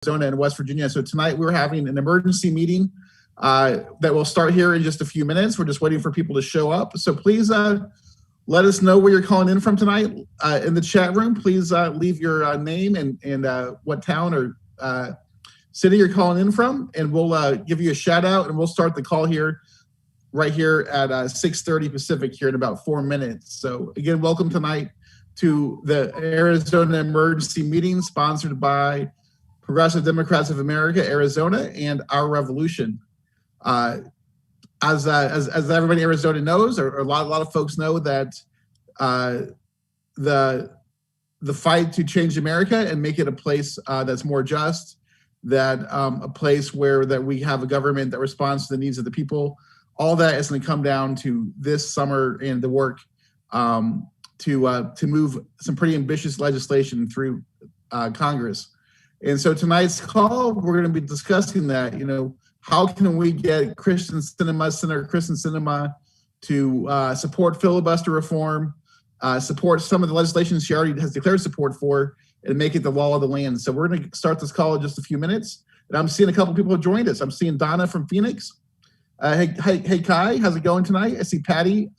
Arizona and West Virginia. So tonight we're having an emergency meeting that will start here in just a few minutes. We're just waiting for people to show up. So please let us know where you're calling in from tonight in the chat room. Please leave your name and what town or city you're calling in from, and we'll give you a shout out, and we'll start the call here right here at 6:30 Pacific here in about 4 minutes. So again, welcome tonight to the Arizona emergency meeting sponsored by Progressive Democrats of America, Arizona, and Our Revolution. As everybody in Arizona knows, or a lot of folks know, that the fight to change America and make it a place that's more just, that a place where that we have a government that responds to the needs of the people, all that is going to come down to this summer and the work to move some pretty ambitious legislation through Congress. And so tonight's call, we're going to be discussing that. How can we get Senator Kyrsten Sinema to support filibuster reform, support some of the legislation she already has declared support for, and make it the law of the land. So we're going to start this call in just a few minutes. And I'm seeing a couple of people have joined us. I'm seeing Donna from Phoenix. Hey, Kai, how's it going tonight? I see Patty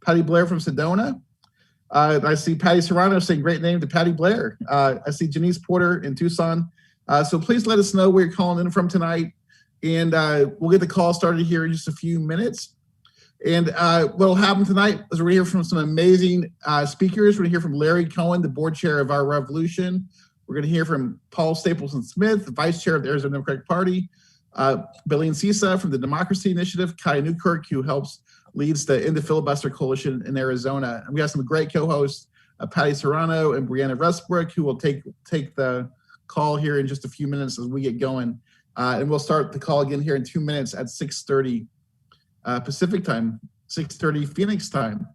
Blair from Sedona. I see Patty Serrano saying great name to Patty Blair. I see Janice Porter in Tucson. So please let us know where you're calling in from tonight, and we'll get the call started here in just a few minutes. And what'll happen tonight is we're going to hear from some amazing speakers. We're going to hear from Larry Cohen, the board chair of Our Revolution. We're going to hear from Paul Stapleton Smith, the vice chair of the Arizona Democratic Party. Billy Cisa from the Democracy Initiative, Kai Newkirk, who leads the End the Filibuster Coalition in Arizona. And we have some great co-hosts, Patty Serrano and Brianna Westbrook, who will take the call here in just a few minutes as we get going. And we'll start the call again here in 2 minutes at 6:30 Pacific time, 6:30 Phoenix time.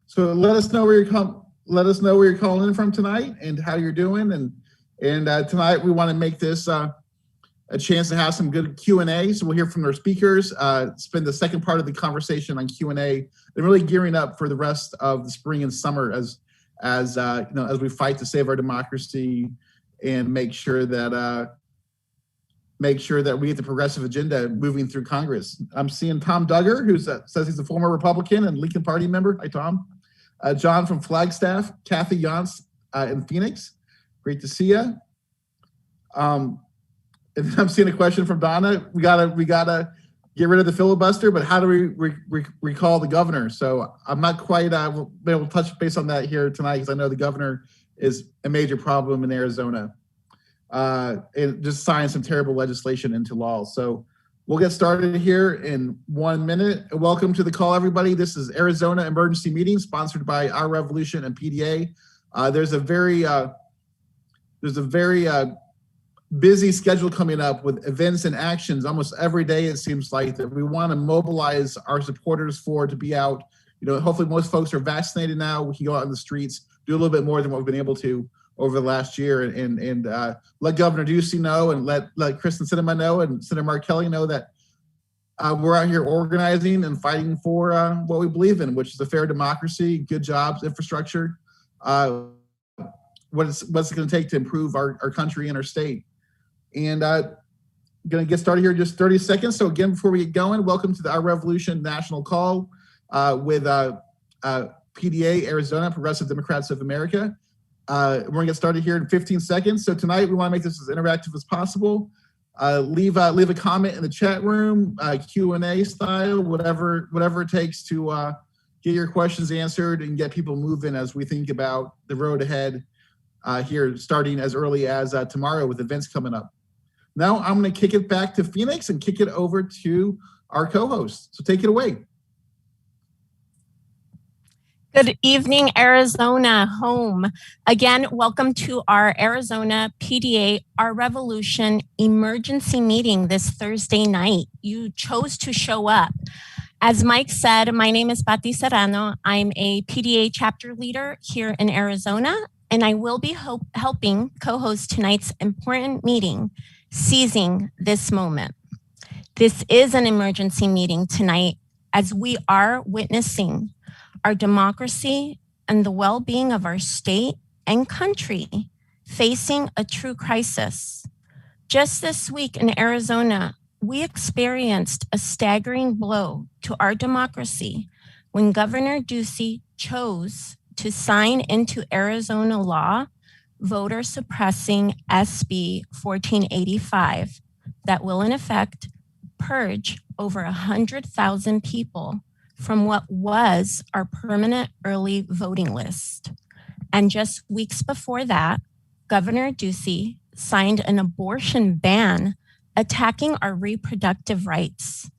So let us know where you're calling in from tonight and how you're doing. And tonight we want to make this a chance to have some good Q&A. So we'll hear from our speakers, spend the second part of the conversation on Q&A, and really gearing up for the rest of the spring and summer as we fight to save our democracy and make sure that we get the progressive agenda moving through Congress. I'm seeing Tom Duggar, who says he's a former Republican and Lincoln Party member. Hi, Tom. John from Flagstaff, Kathy Yance in Phoenix. Great to see you. And I'm seeing a question from Donna. We gotta get rid of the filibuster, but how do we recall the governor? So I'm not quite able to touch base on that here tonight, because I know the governor is a major problem in Arizona. And just signed some terrible legislation into law. So we'll get started here in 1 minute. Welcome to the call, everybody. This is Arizona Emergency Meeting sponsored by Our Revolution and PDA. There's a very busy schedule coming up with events and actions almost every day. It seems like that we want to mobilize our supporters to be out. Hopefully most folks are vaccinated now. We can go out in the streets, do a little bit more than what we've been able to over the last year, and let Governor Ducey know, and let Kyrsten Sinema know, and Senator Mark Kelly know that we're out here organizing and fighting for what we believe in, which is a fair democracy, good jobs, infrastructure. What's it going to take to improve our country and our state? And going to get started here in just 30 seconds. So again, before we get going, welcome to Our Revolution National Call with PDA, Arizona, Progressive Democrats of America. We're going to get started here in 15 seconds. So tonight we want to make this as interactive as possible. Leave a comment in the chat room, Q&A style, whatever it takes to get your questions answered and get people moving as we think about the road ahead here, starting as early as tomorrow with events coming up. Now I'm going to kick it back to Phoenix and kick it over to our co-host. So take it away. Good evening, Arizona home. Again, welcome to our Arizona PDA, Our Revolution emergency meeting this Thursday night. You chose to show up. As Mike said, my name is Patty Serrano. I'm a PDA chapter leader here in Arizona, and I will be helping co-host tonight's important meeting, Seizing This Moment. This is an emergency meeting tonight as we are witnessing our democracy and the well-being of our state and country facing a true crisis. Just this week in Arizona, we experienced a staggering blow to our democracy when Governor Ducey chose to sign into Arizona law voter suppressing SB 1485 that will in effect purge over 100,000 people from what was our permanent early voting list. And just weeks before that, Governor Ducey signed an abortion ban attacking our reproductive rights.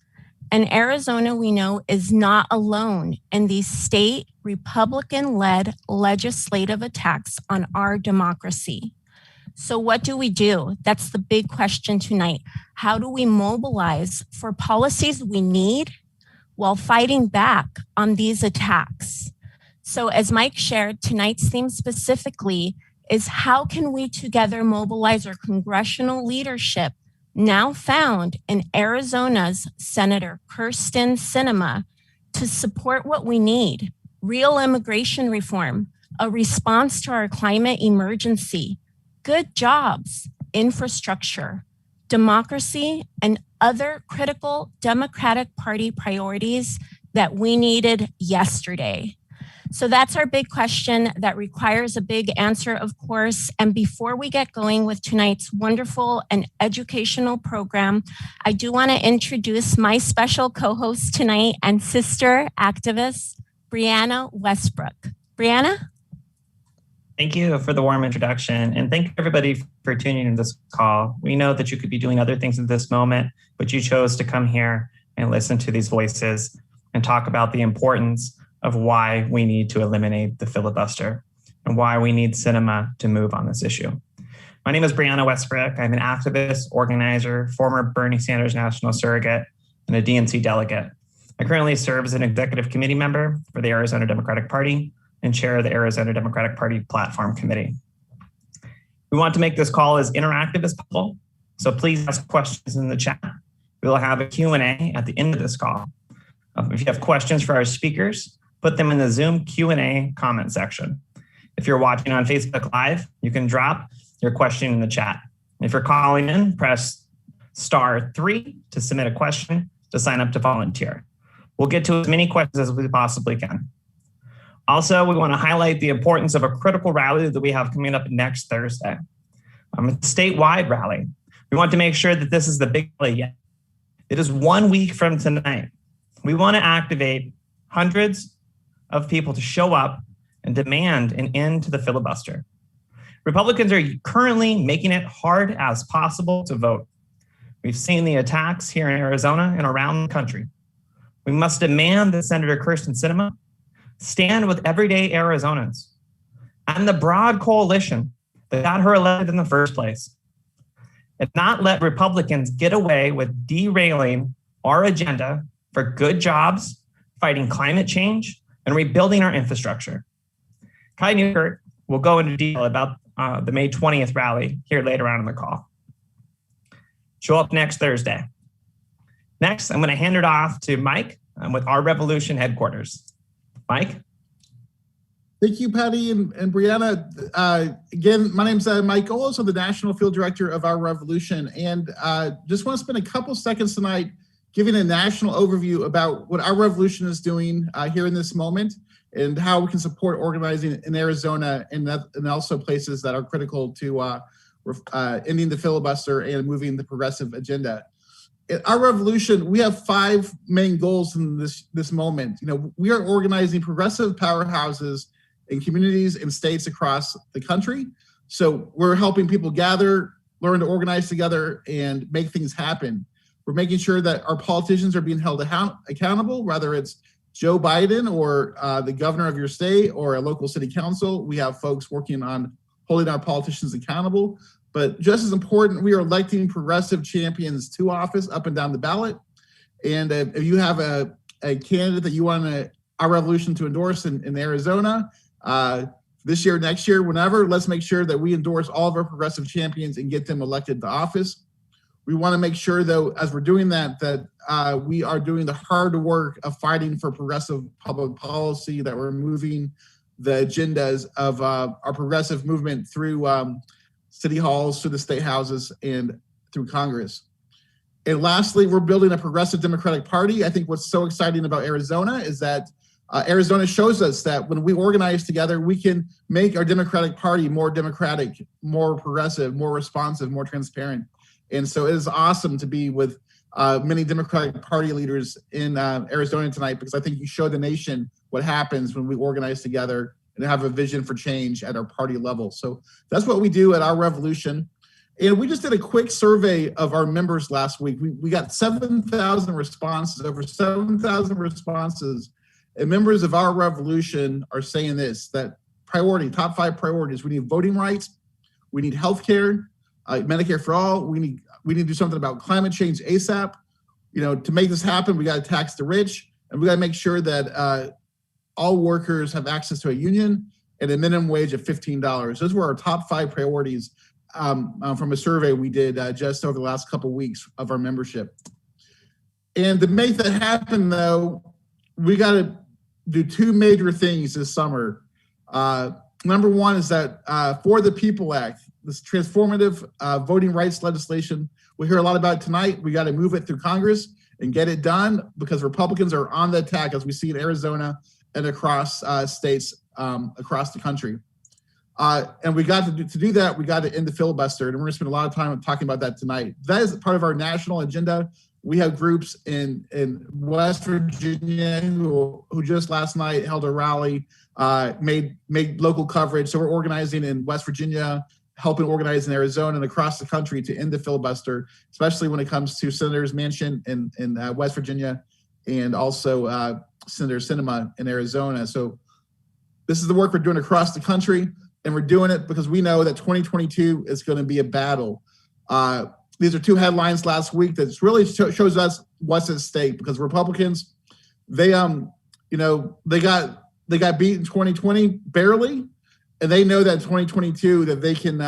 And Arizona, we know, is not alone in these state Republican-led legislative attacks on our democracy. So what do we do? That's the big question tonight. How do we mobilize for policies we need while fighting back on these attacks? So as Mike shared, tonight's theme specifically is how can we together mobilize our congressional leadership now found in Arizona's Senator Kyrsten Sinema to support what we need: real immigration reform, a response to our climate emergency, good jobs, infrastructure, democracy, and other critical Democratic Party priorities that we needed yesterday. So that's our big question that requires a big answer, of course. And before we get going with tonight's wonderful and educational program, I do want to introduce my special co-host tonight and sister activist, Brianna Westbrook. Brianna? Thank you for the warm introduction, and thank you everybody for tuning into this call. We know that you could be doing other things at this moment, but you chose to come here and listen to these voices and talk about the importance of why we need to eliminate the filibuster and why we need Sinema to move on this issue. My name is Brianna Westbrook. I'm an activist, organizer, former Bernie Sanders national surrogate, and a DNC delegate. I currently serve as an executive committee member for the Arizona Democratic Party and chair of the Arizona Democratic Party Platform Committee. We want to make this call as interactive as possible, so please ask questions in the chat. We will have a Q&A at the end of this call. If you have questions for our speakers, put them in the Zoom Q&A comment section. If you're watching on Facebook Live, you can drop your question in the chat. If you're calling in, press *3 to submit a question to sign up to volunteer. We'll get to as many questions as we possibly can. Also, we want to highlight the importance of a critical rally that we have coming up next Thursday. It's a statewide rally. We want to make sure that this is the big rally yet. It is 1 week from tonight. We want to activate hundreds of people to show up and demand an end to the filibuster. Republicans are currently making it hard as possible to vote. We've seen the attacks here in Arizona and around the country. We must demand that Senator Kyrsten Sinema stand with everyday Arizonans and the broad coalition that got her elected in the first place, and not let Republicans get away with derailing our agenda for good jobs, fighting climate change, and rebuilding our infrastructure. Kai Newkirk will go into detail about the May 20th rally here later on in the call. Show up next Thursday. Next, I'm going to hand it off to Mike with Our Revolution headquarters. Mike? Thank you, Patty and Brianna. Again, my name's Mike Golos. I'm the National Field Director of Our Revolution, and just want to spend a couple seconds tonight giving a national overview about what Our Revolution is doing here in this moment and how we can support organizing in Arizona and also places that are critical to ending the filibuster and moving the progressive agenda. At Our Revolution, we have 5 main goals in this moment. We are organizing progressive powerhouses in communities and states across the country. So we're helping people gather, learn to organize together, and make things happen. We're making sure that our politicians are being held accountable, whether it's Joe Biden or the governor of your state or a local city council. We have folks working on holding our politicians accountable. But just as important, we are electing progressive champions to office up and down the ballot. And if you have a candidate that you want Our Revolution to endorse in Arizona, this year, next year, whenever, let's make sure that we endorse all of our progressive champions and get them elected to office. We want to make sure, though, as we're doing that we are doing the hard work of fighting for progressive public policy, that we're moving the agendas of our progressive movement through city halls, to the state houses, and through Congress. And lastly, we're building a progressive Democratic Party. I think what's so exciting about Arizona is that Arizona shows us that when we organize together, we can make our Democratic Party more democratic, more progressive, more responsive, more transparent. And so it is awesome to be with many Democratic Party leaders in Arizona tonight, because I think you show the nation what happens when we organize together and have a vision for change at our party level. So that's what we do at our revolution. And we just did a quick survey of our members last week. We got 7,000 responses, over 7,000 responses. And members of our revolution are saying this, that top 5 priorities: we need voting rights, we need healthcare, Medicare for all, we need to do something about climate change ASAP. To make this happen, we got to tax the rich, and we got to make sure that all workers have access to a union and a minimum wage of $15. Those were our top 5 priorities from a survey we did just over the last couple of weeks of our membership. And to make that happen, though, we got to do 2 major things this summer. Number one is that For the People Act, this transformative voting rights legislation, we hear a lot about tonight. We got to move it through Congress and get it done, because Republicans are on the attack, as we see in Arizona and across states across the country. And we got to do that, we got to end the filibuster, and we're going to spend a lot of time talking about that tonight. That is part of our national agenda. We have groups in West Virginia who just last night held a rally, made local coverage. So we're organizing in West Virginia, helping organize in Arizona and across the country to end the filibuster, especially when it comes to Senator's Mansion in West Virginia, and also Senator Sinema in Arizona. So this is the work we're doing across the country, and we're doing it because we know that 2022 is going to be a battle. These are 2 headlines last week that really shows us what's at stake, because Republicans, they got beat in 2020 barely, and they know that in 2022 that they can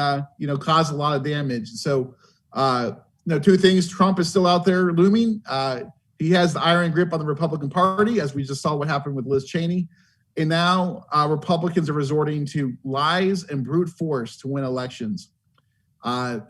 cause a lot of damage. So 2 things: Trump is still out there looming. He has the iron grip on the Republican Party, as we just saw what happened with Liz Cheney. And now Republicans are resorting to lies and brute force to win elections. We've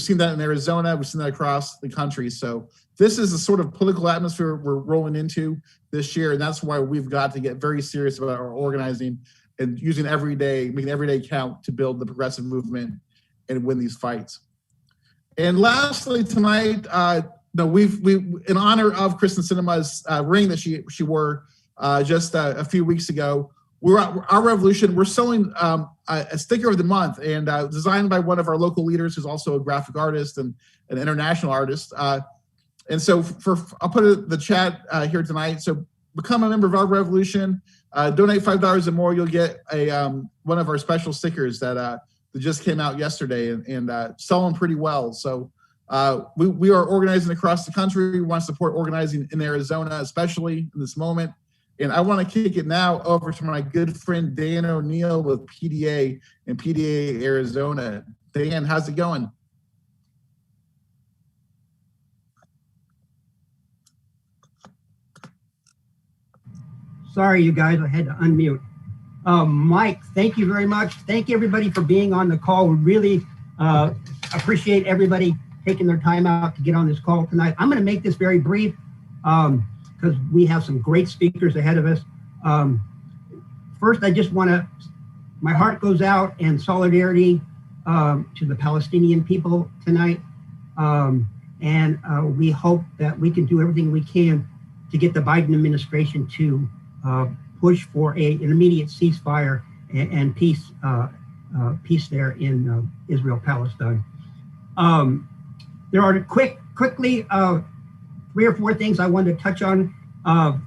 seen that in Arizona. We've seen that across the country. So this is the sort of political atmosphere we're rolling into this year. And that's why we've got to get very serious about our organizing and making every day count to build the progressive movement and win these fights. And lastly, tonight, we in honor of Kyrsten Sinema's ring that she wore just a few weeks ago, our revolution, we're selling a sticker of the month, and designed by one of our local leaders who's also a graphic artist and an international artist. And so I'll put it in the chat here tonight. So become a member of our revolution, donate $5 or more, you'll get one of our special stickers that just came out yesterday, and selling pretty well. So we are organizing across the country. We want to support organizing in Arizona, especially in this moment. And I want to kick it now over to my good friend, Dan O'Neill with PDA in PDA, Arizona. Dan, how's it going? Sorry, you guys, I had to unmute. Mike, thank you very much. Thank you, everybody, for being on the call. We really appreciate everybody taking their time out to get on this call tonight. I'm going to make this very brief, because we have some great speakers ahead of us. First, I just want to, my heart goes out in solidarity to the Palestinian people tonight. And we hope that we can do everything we can to get the Biden administration to push for an immediate ceasefire and peace there in Israel-Palestine. There are quickly 3 or 4 things I wanted to touch on.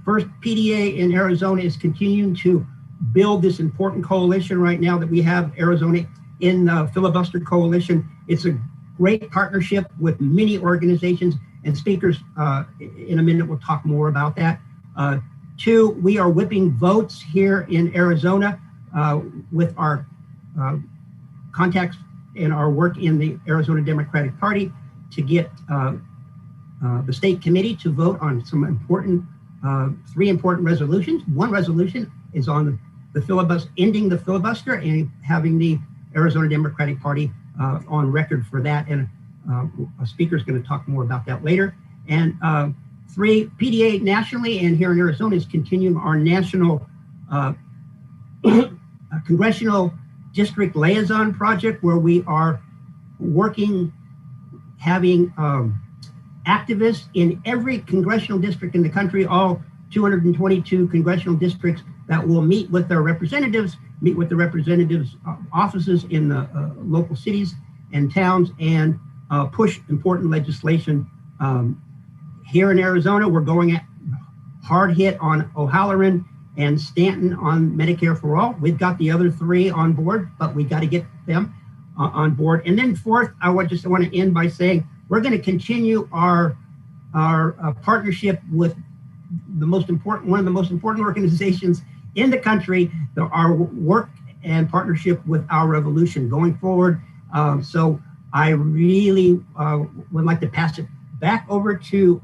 First, PDA in Arizona is continuing to build this important coalition right now that we have Arizona in the Filibuster Coalition. It's a great partnership with many organizations, and speakers in a minute will talk more about that. 2, we are whipping votes here in Arizona with our contacts and our work in the Arizona Democratic Party to get the state committee to vote on some important, 3 important resolutions. One resolution is on the filibuster, ending the filibuster and having the Arizona Democratic Party on record for that. And a speaker is going to talk more about that later. And 3, PDA nationally and here in Arizona is continuing our national congressional district liaison project, where we are working, having activists in every congressional district in the country, all 222 congressional districts, that will meet with their representatives, meet with the representatives' offices in the local cities and towns, and push important legislation. Here in Arizona, we're going at hard hit on O'Halloran and Stanton on Medicare for All. We've got the other 3 on board, but we got to get them on board. And then 4th, I want to end by saying we're going to continue our partnership with one of the most important organizations in the country, our work and partnership with Our Revolution going forward. So I really would like to pass it back over to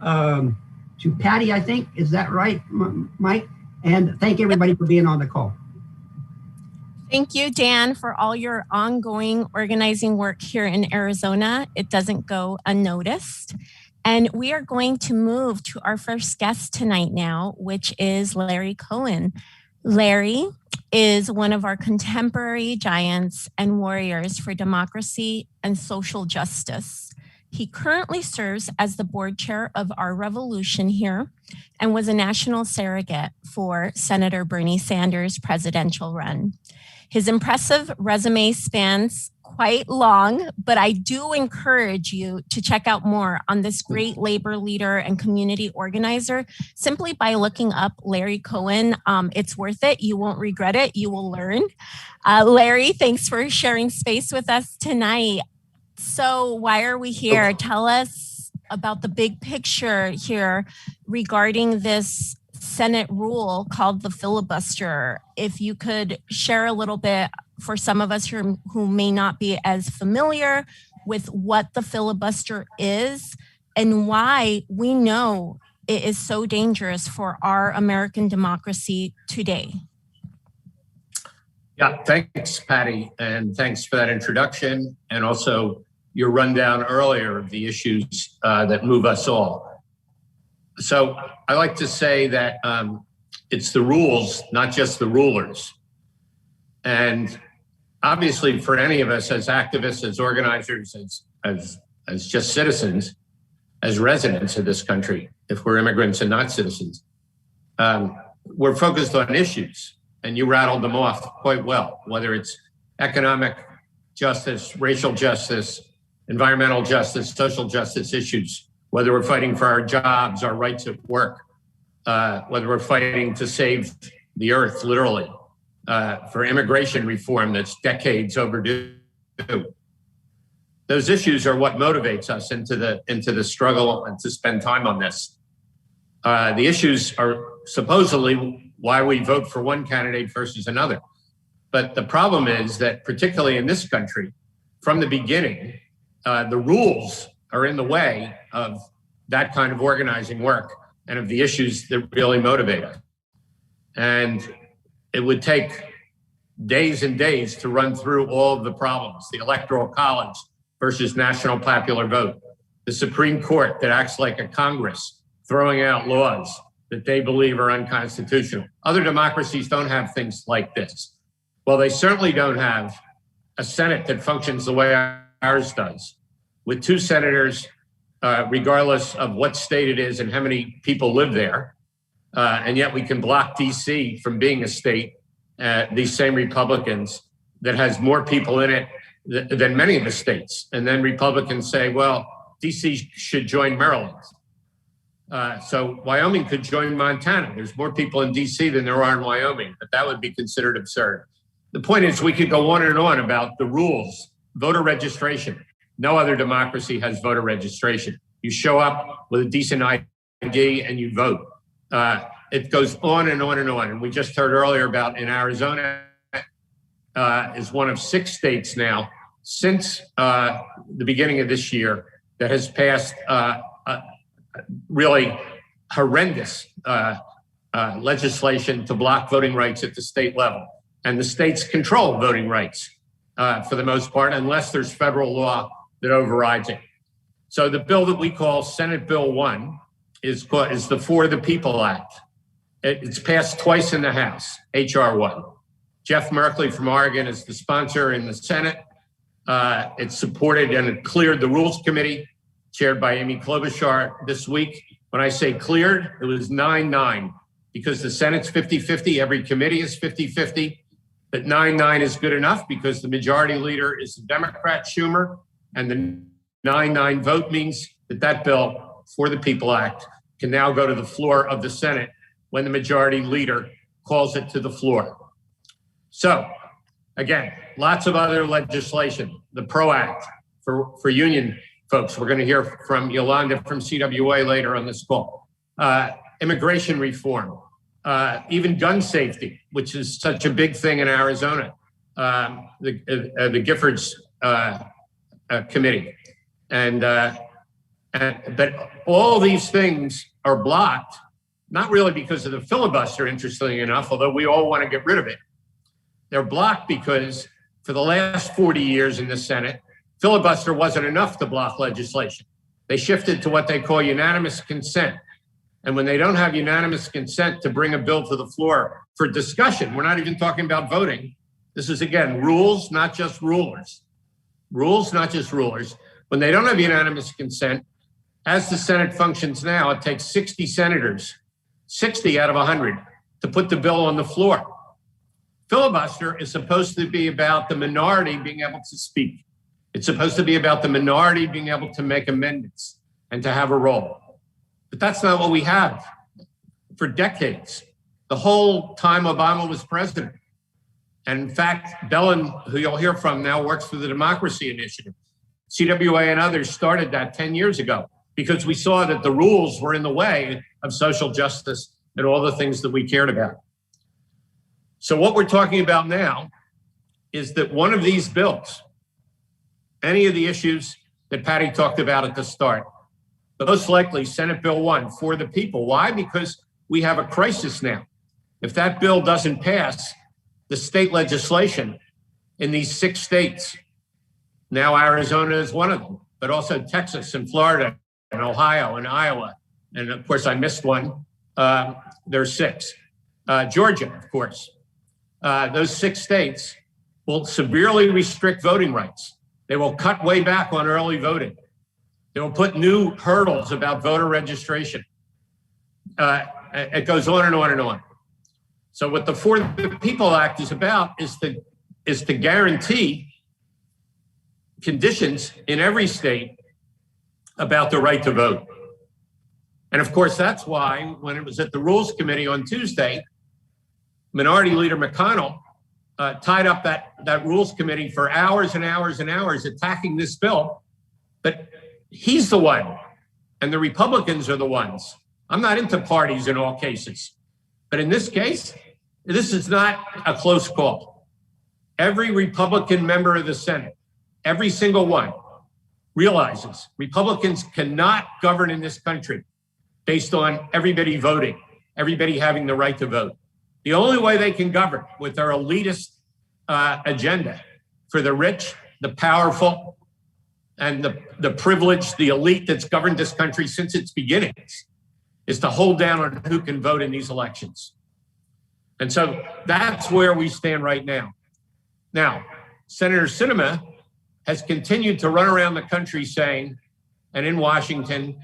Patty, I think. Is that right, Mike? And thank everybody for being on the call. Thank you, Dan, for all your ongoing organizing work here in Arizona. It doesn't go unnoticed. And we are going to move to our first guest tonight now, which is Larry Cohen. Larry is one of our contemporary giants and warriors for democracy and social justice. He currently serves as the board chair of Our Revolution here and was a national surrogate for Senator Bernie Sanders' presidential run. His impressive resume spans quite long, but I do encourage you to check out more on this great labor leader and community organizer simply by looking up Larry Cohen. It's worth it. You won't regret it. You will learn. Larry, thanks for sharing space with us tonight. So why are we here? Tell us about the big picture here regarding this Senate rule called the filibuster. If you could share a little bit for some of us who may not be as familiar with what the filibuster is and why we know it is so dangerous for our American democracy today. Yeah, thanks, Patty, and thanks for that introduction, and also your rundown earlier of the issues that move us all. So I like to say that it's the rules, not just the rulers. And obviously for any of us as activists, as organizers, as just citizens, as residents of this country, if we're immigrants and not citizens, we're focused on issues, and you rattled them off quite well, whether it's economic justice, racial justice, environmental justice, social justice issues, whether we're fighting for our jobs, our rights at work, whether we're fighting to save the earth, literally, for immigration reform that's decades overdue. Those issues are what motivates us into the struggle and to spend time on this. The issues are supposedly why we vote for one candidate versus another. But the problem is that, particularly in this country, from the beginning, the rules are in the way of that kind of organizing work and of the issues that really motivate us. And it would take days and days to run through all of the problems: the Electoral College versus national popular vote, the Supreme Court that acts like a Congress throwing out laws that they believe are unconstitutional. Other democracies don't have things like this. Well, they certainly don't have a Senate that functions the way ours does, with 2 senators, regardless of what state it is and how many people live there. And yet we can block DC from being a state, these same Republicans, that has more people in it than many of the states. And then Republicans say, well, DC should join Maryland. So Wyoming could join Montana. There's more people in DC than there are in Wyoming, but that would be considered absurd. The point is, we could go on and on about the rules. Voter registration. No other democracy has voter registration. You show up with a decent ID and you vote. It goes on and on and on. And we just heard earlier about in Arizona is one of 6 states now since the beginning of this year that has passed really horrendous legislation to block voting rights at the state level. And the states control voting rights. for the most part, unless there's federal law that overrides it. So the bill that we call Senate Bill 1 is the For the People Act. It's passed twice in the House, H.R. 1. Jeff Merkley from Oregon is the sponsor in the Senate. It's supported and it cleared the Rules Committee, chaired by Amy Klobuchar this week. When I say cleared, it was 9-9 because the Senate's 50-50, every committee is 50-50. But 9-9 is good enough because the majority leader is the Democrat, Schumer, and the 9-9 vote means that bill, For the People Act, can now go to the floor of the Senate when the majority leader calls it to the floor. So, again, lots of other legislation, the PRO Act for union folks. We're going to hear from Yolanda from CWA later on this call. Immigration reform, even gun safety, which is such a big thing in Arizona. The Giffords committee, but all these things are blocked, not really because of the filibuster, interestingly enough, although we all want to get rid of it. They're blocked because for the last 40 years in the Senate, filibuster wasn't enough to block legislation. They shifted to what they call unanimous consent. And when they don't have unanimous consent to bring a bill to the floor for discussion, we're not even talking about voting. This is, again, rules, not just rulers. Rules, not just rulers. When they don't have unanimous consent, as the Senate functions now, it takes 60 senators, 60 out of 100, to put the bill on the floor. Filibuster is supposed to be about the minority being able to speak. It's supposed to be about the minority being able to make amendments and to have a role. But that's not what we have for decades. The whole time Obama was president. And in fact, Bellin, who you'll hear from now, works for the Democracy Initiative. CWA and others started that 10 years ago because we saw that the rules were in the way of social justice and all the things that we cared about. So what we're talking about now is that one of these bills, any of the issues that Patty talked about at the start, most likely Senate Bill 1, For the People. Why? Because we have a crisis now. If that bill doesn't pass, the state legislation in these 6 states, now Arizona is one of them, but also Texas and Florida and Ohio and Iowa. And of course, I missed one. There's 6. Georgia, of course. Those 6 states will severely restrict voting rights. They will cut way back on early voting. They will put new hurdles about voter registration. It goes on and on and on. So what the For the People Act is about is to guarantee conditions in every state about the right to vote. And of course, that's why when it was at the Rules Committee on Tuesday, Minority Leader McConnell tied up that Rules Committee for hours and hours and hours attacking this bill. But he's the one, and the Republicans are the ones. I'm not into parties in all cases. But in this case, this is not a close call. Every Republican member of the Senate, every single one, realizes Republicans cannot govern in this country based on everybody voting, everybody having the right to vote. The only way they can govern with their elitist agenda for the rich, the powerful, and the privileged, the elite that's governed this country since its beginnings is to hold down on who can vote in these elections. And so that's where we stand right now. Now, Senator Sinema has continued to run around the country saying, and in Washington,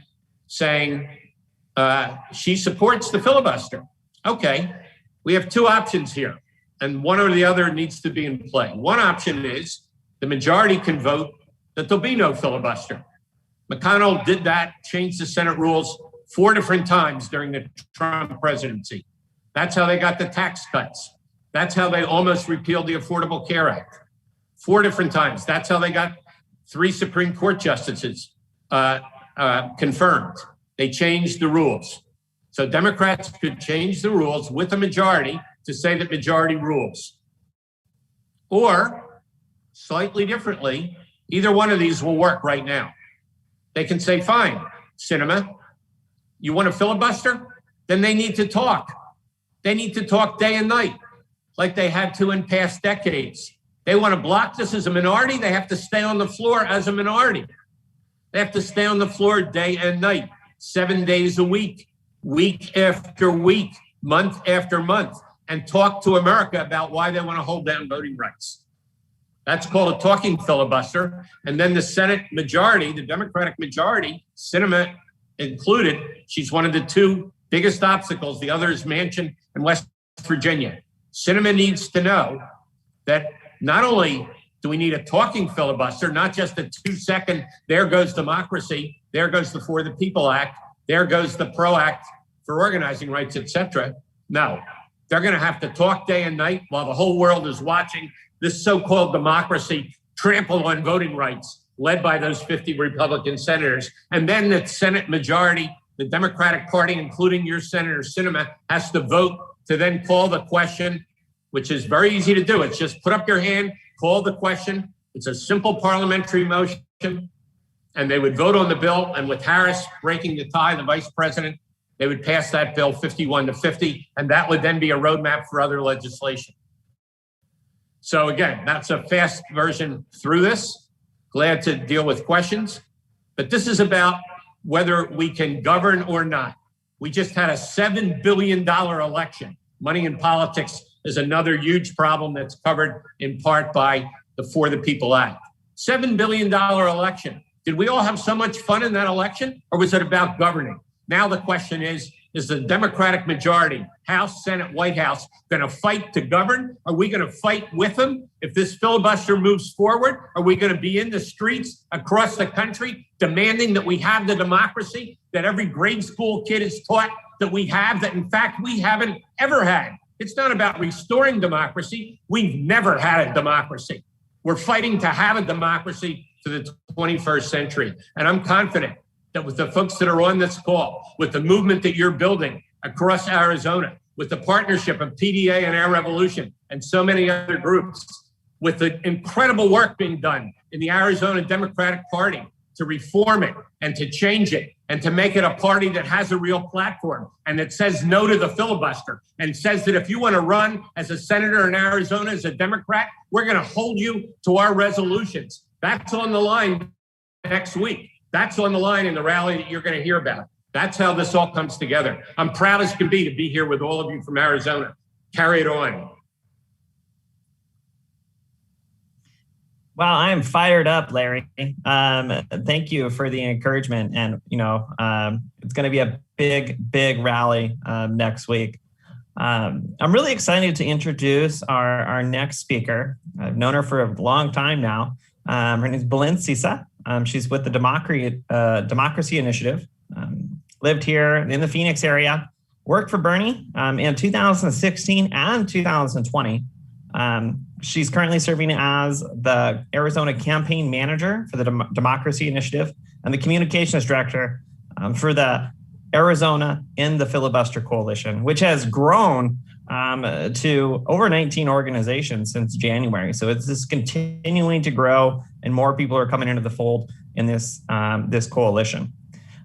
saying she supports the filibuster. Okay, we have 2 options here, and one or the other needs to be in play. One option is the majority can vote that there'll be no filibuster. McConnell did that, changed the Senate rules 4 different times during the Trump presidency. That's how they got the tax cuts. That's how they almost repealed the Affordable Care Act. 4 different times. That's how they got 3 Supreme Court justices confirmed. They changed the rules. So Democrats could change the rules with a majority to say that majority rules. Or, slightly differently, either one of these will work right now. They can say, fine, Sinema, you want a filibuster? Then they need to talk. They need to talk day and night, like they had to in past decades. They want to block this as a minority. They have to stay on the floor as a minority. They have to stay on the floor day and night, 7 days a week, week after week, month after month, and talk to America about why they want to hold down voting rights. That's called a talking filibuster. And then the Senate majority, the Democratic majority, Sinema included, she's one of the two biggest obstacles. The other is Manchin and West Virginia. Sinema needs to know that not only do we need a talking filibuster, not just a 2-second, there goes democracy, there goes the For the People Act, there goes the PRO Act for organizing rights, etc. No, they're going to have to talk day and night while the whole world is watching this so-called democracy trample on voting rights, led by those 50 Republican senators. And then the Senate majority, the Democratic Party, including your Senator Sinema, has to vote to then call the question, which is very easy to do. It's just put up your hand, call the question. It's a simple parliamentary motion, and they would vote on the bill. And with Harris breaking the tie, the vice president, they would pass that bill 51-50, and that would then be a roadmap for other legislation. So again, that's a fast version through this. Glad to deal with questions, but this is about whether we can govern or not. We just had a $7 billion election. Money in politics is another huge problem that's covered in part by the For the People Act. $7 billion election. Did we all have so much fun in that election, or was it about governing? Now the question is the Democratic majority, House, Senate, White House, going to fight to govern? Are we going to fight with them? If this filibuster moves forward, are we going to be in the streets across the country demanding that we have the democracy that every grade school kid is taught that we have, that in fact we haven't ever had? It's not about restoring democracy. We've never had a democracy. We're fighting to have a democracy for the 21st century. And I'm confident that with the folks that are on this call, with the movement that you're building across Arizona, with the partnership of PDA and Air Revolution and so many other groups, with the incredible work being done in the Arizona Democratic Party to reform it and to change it and to make it a party that has a real platform and that says no to the filibuster and says that if you want to run as a senator in Arizona as a Democrat, we're going to hold you to our resolutions. That's on the line next week. That's on the line in the rally that you're going to hear about. That's how this all comes together. I'm proud as can be to be here with all of you from Arizona. Carry it on. Wow, I'm fired up, Larry. Thank you for the encouragement. And, it's going to be a big rally next week. I'm really excited to introduce our next speaker. I've known her for a long time now. Her name is Belén Sisa. She's with the Democracy Initiative, lived here in the Phoenix area, worked for Bernie in 2016 and 2020. She's currently serving as the Arizona campaign manager for the Democracy Initiative and the communications director for the Arizona in the Filibuster Coalition, which has grown to over 19 organizations since January. So it's just continuing to grow, and more people are coming into the fold in this coalition.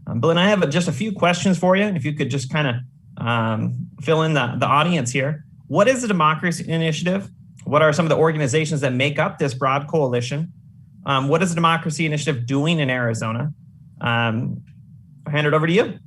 Belén, I have just a few questions for you. If you could just kind of fill in the audience here. What is the Democracy Initiative? What are some of the organizations that make up this broad coalition? What is the Democracy Initiative doing in Arizona? I'll hand it over to you.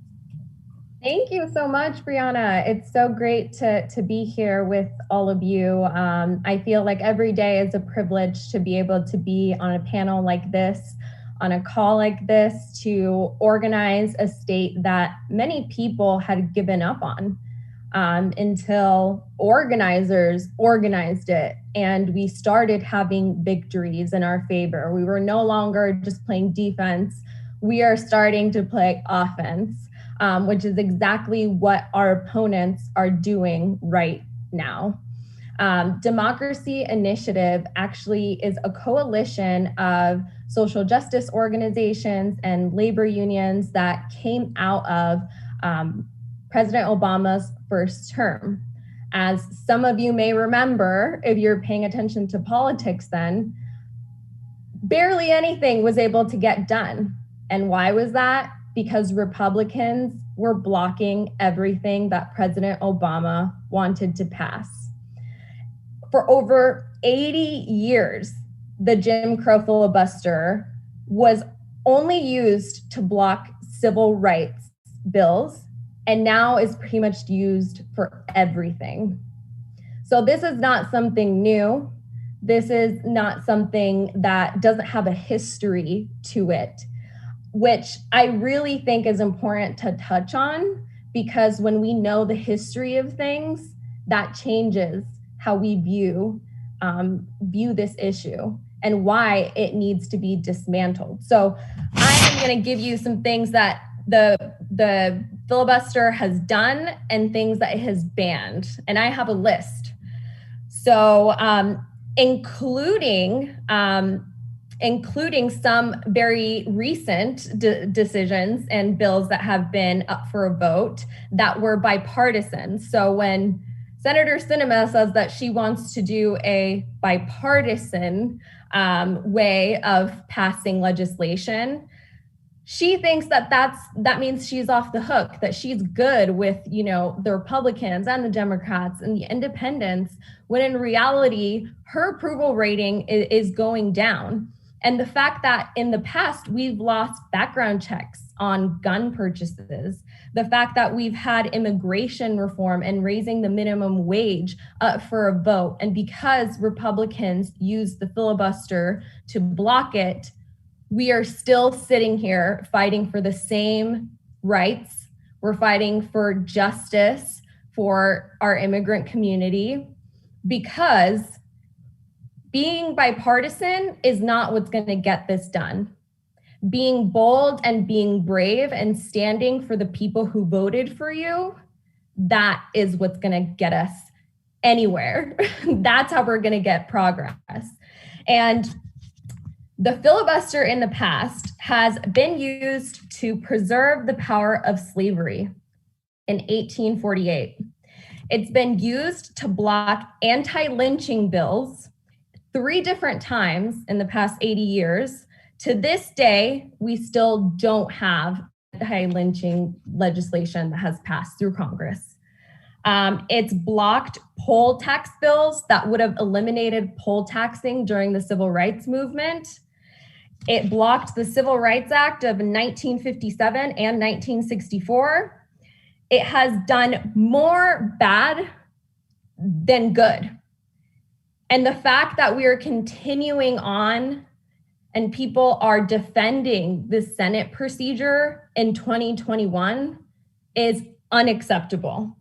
Thank you so much, Brianna. It's so great to be here with all of you. I feel like every day is a privilege to be able to be on a panel like this, on a call like this, to organize a state that many people had given up on until organizers organized it and we started having victories in our favor. We were no longer just playing defense. We are starting to play offense. Which is exactly what our opponents are doing right now. Democracy Initiative actually is a coalition of social justice organizations and labor unions that came out of President Obama's first term. As some of you may remember, if you're paying attention to politics then, barely anything was able to get done. And why was that? Because Republicans were blocking everything that President Obama wanted to pass. for over 80 years, the Jim Crow filibuster was only used to block civil rights bills, and now is pretty much used for everything. So this is not something new. This is not something that doesn't have a history to it, which I really think is important to touch on, because when we know the history of things, that changes how we view this issue and why it needs to be dismantled. So I'm going to give you some things that the filibuster has done and things that it has banned, and I have a list. So including some very recent decisions and bills that have been up for a vote that were bipartisan. So when Senator Sinema says that she wants to do a bipartisan way of passing legislation, she thinks that means she's off the hook, that she's good with, the Republicans and the Democrats and the independents, when in reality, her approval rating is going down. And the fact that in the past, we've lost background checks on gun purchases, the fact that we've had immigration reform and raising the minimum wage up for a vote, and because Republicans use the filibuster to block it, we are still sitting here fighting for the same rights. We're fighting for justice for our immigrant community, because being bipartisan is not what's going to get this done. Being bold and being brave and standing for the people who voted for you, that is what's going to get us anywhere. That's how we're going to get progress. And the filibuster in the past has been used to preserve the power of slavery in 1848. It's been used to block anti-lynching bills 3 different times in the past 80 years. To this day, we still don't have anti-lynching legislation that has passed through Congress. It's blocked poll tax bills that would have eliminated poll taxing during the civil rights movement. It blocked the Civil Rights Act of 1957 and 1964. It has done more bad than good. And the fact that we are continuing on and people are defending the Senate procedure in 2021 is unacceptable.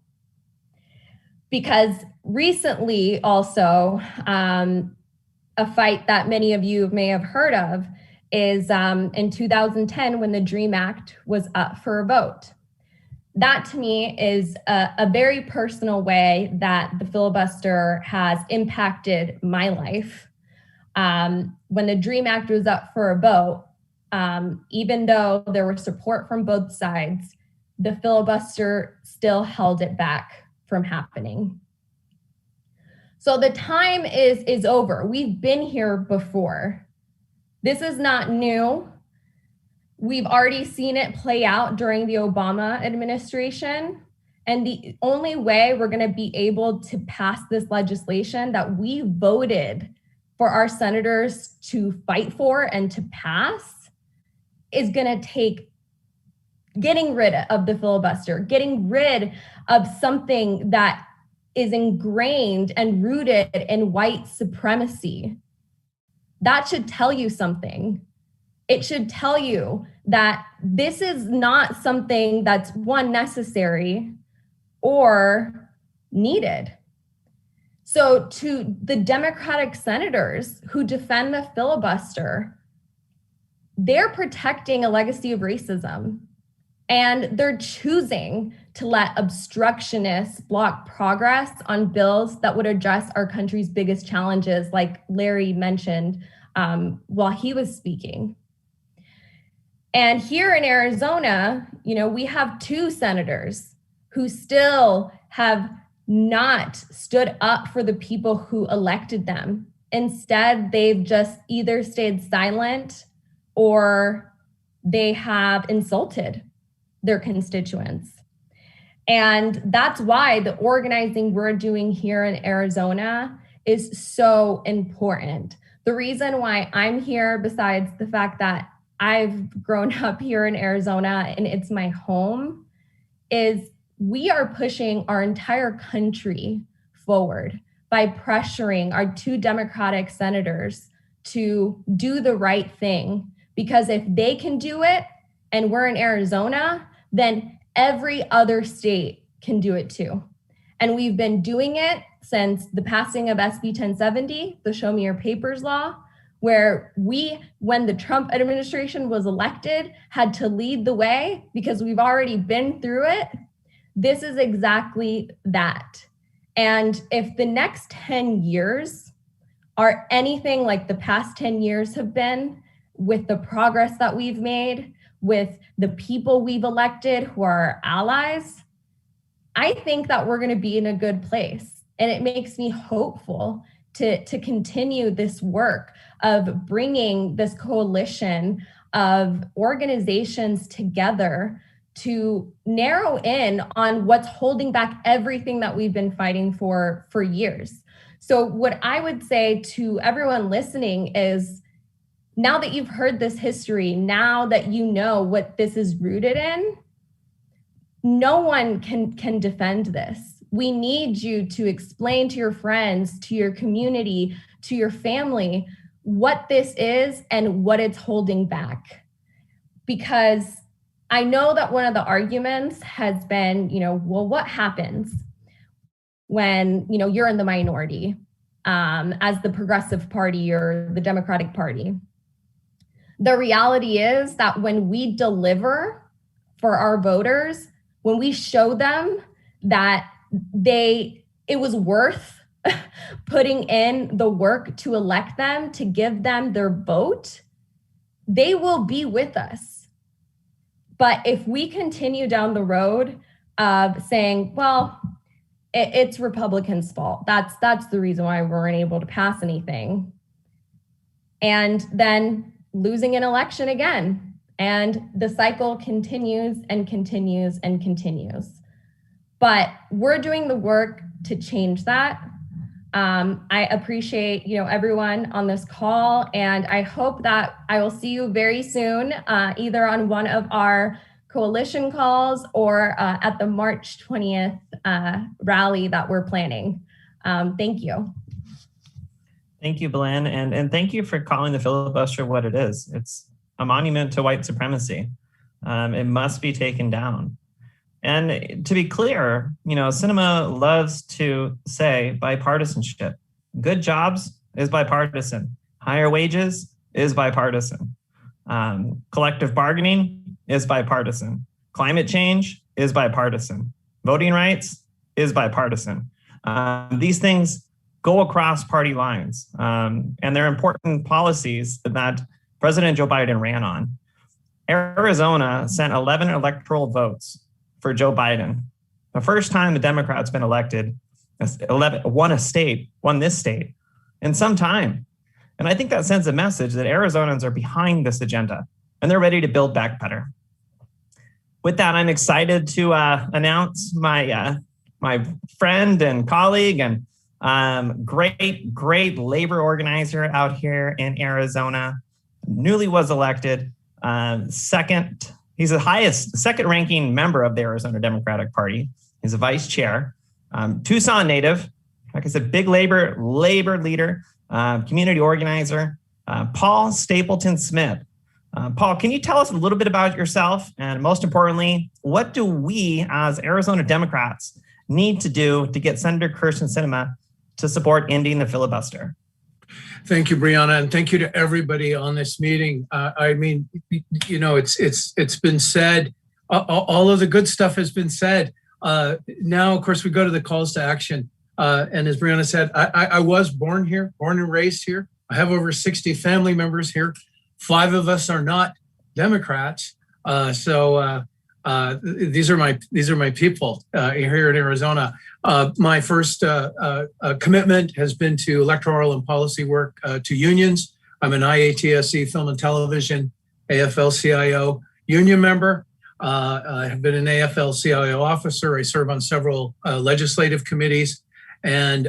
Because recently also, a fight that many of you may have heard of is in 2010 when the DREAM Act was up for a vote. That to me is a very personal way that the filibuster has impacted my life. When the DREAM Act was up for a vote, even though there was support from both sides, the filibuster still held it back from happening. So the time is over. We've been here before. This is not new. We've already seen it play out during the Obama administration. And the only way we're going to be able to pass this legislation that we voted for our senators to fight for and to pass is going to take getting rid of the filibuster, getting rid of something that is ingrained and rooted in white supremacy. That should tell you something. It should tell you that this is not something that's necessary or needed. So to the Democratic senators who defend the filibuster, they're protecting a legacy of racism, and they're choosing to let obstructionists block progress on bills that would address our country's biggest challenges, like Larry mentioned while he was speaking. And here in Arizona, we have 2 senators who still have not stood up for the people who elected them. Instead, they've just either stayed silent or they have insulted their constituents. And that's why the organizing we're doing here in Arizona is so important. The reason why I'm here, besides the fact that I've grown up here in Arizona and it's my home, is we are pushing our entire country forward by pressuring our 2 Democratic senators to do the right thing. Because if they can do it and we're in Arizona, then every other state can do it too. And we've been doing it since the passing of SB 1070, the Show Me Your Papers law, where we, when the Trump administration was elected, had to lead the way because we've already been through it. This is exactly that. And if the next 10 years are anything like the past 10 years have been, with the progress that we've made, with the people we've elected who are our allies, I think that we're going to be in a good place. And it makes me hopeful to continue this work of bringing this coalition of organizations together to narrow in on what's holding back everything that we've been fighting for years. So what I would say to everyone listening is, now that you've heard this history, now that you know what this is rooted in, no one can defend this. We need you to explain to your friends, to your community, to your family, what this is and what it's holding back. Because I know that one of the arguments has been, well, what happens when, you're in the minority as the Progressive Party or the Democratic Party? The reality is that when we deliver for our voters, when we show them that it was worth putting in the work to elect them, to give them their vote, they will be with us. But if we continue down the road of saying, well, it's Republicans' fault, that's the reason why we weren't able to pass anything, and then losing an election again, and the cycle continues and continues and continues. But we're doing the work to change that. I appreciate, everyone on this call, and I hope that I will see you very soon, either on one of our coalition calls or at the March 20th rally that we're planning. Thank you. Thank you, Belen, and thank you for calling the filibuster what it is. It's a monument to white supremacy. It must be taken down. And to be clear, Sinema loves to say bipartisanship. Good jobs is bipartisan. Higher wages is bipartisan. Collective bargaining is bipartisan. Climate change is bipartisan. Voting rights is bipartisan. These things go across party lines, and they're important policies that President Joe Biden ran on. Arizona sent 11 electoral votes for Joe Biden. The first time the Democrats been elected, 11 won this state in some time. And I think that sends a message that Arizonans are behind this agenda and they're ready to build back better. With that, I'm excited to announce my friend and colleague and great labor organizer out here in Arizona, newly was elected he's the second ranking member of the Arizona Democratic Party. He's a vice chair, Tucson native, like I said, big labor leader, community organizer, Paul Stapleton Smith. Paul, can you tell us a little bit about yourself? And most importantly, what do we as Arizona Democrats need to do to get Senator Kyrsten Sinema to support ending the filibuster? Thank you, Brianna, and thank you to everybody on this meeting. It's been said, all of the good stuff has been said. Now, of course, we go to the calls to action. And as Brianna said, I was born and raised here. I have over 60 family members here. 5 of us are not Democrats. So these are my people here in Arizona. My first commitment has been to electoral and policy work to unions. I'm an IATSE Film and Television AFL-CIO union member. I have been an AFL-CIO officer. I serve on several legislative committees. And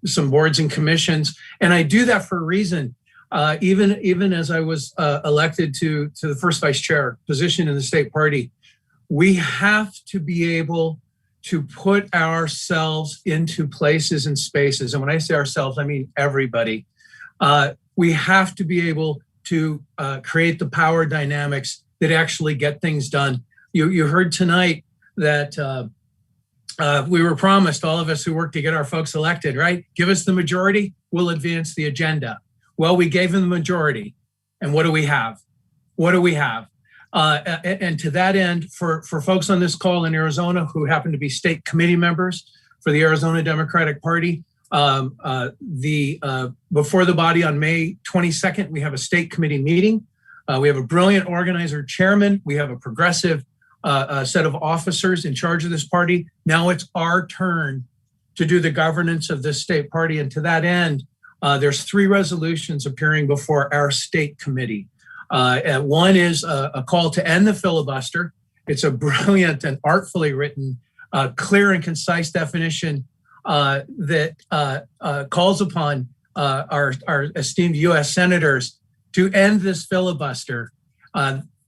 some boards and commissions. And I do that for a reason. Even as I was elected to the first vice chair position in the state party, we have to be able to put ourselves into places and spaces. And when I say ourselves, I mean everybody. We have to be able to create the power dynamics that actually get things done. You heard tonight that we were promised, all of us who work to get our folks elected, right? Give us the majority, we'll advance the agenda. Well, we gave them the majority. And what do we have? What do we have? And to that end, for folks on this call in Arizona who happen to be state committee members for the Arizona Democratic Party, before the body on May 22nd, we have a state committee meeting. We have a brilliant organizer chairman. We have a progressive set of officers in charge of this party. Now it's our turn to do the governance of this state party. And to that end, there's 3 resolutions appearing before our state committee. And one is a call to end the filibuster. It's a brilliant and artfully written, clear and concise definition that calls upon our esteemed U.S. senators to end this filibuster.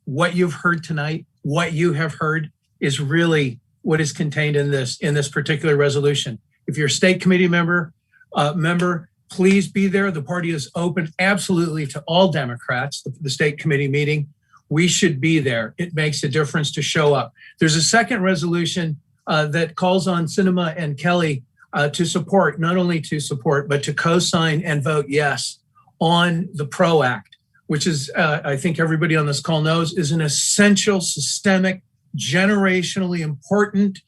What you've heard tonight, what you have heard, is really what is contained in this particular resolution. If you're a state committee member, please be there. The party is open absolutely to all Democrats, the state committee meeting. We should be there. It makes a difference to show up. There's a second resolution that calls on Sinema and Kelly to support, not only to support, but to co-sign and vote yes on the PRO Act, which is, I think everybody on this call knows, is an essential, systemic, generationally important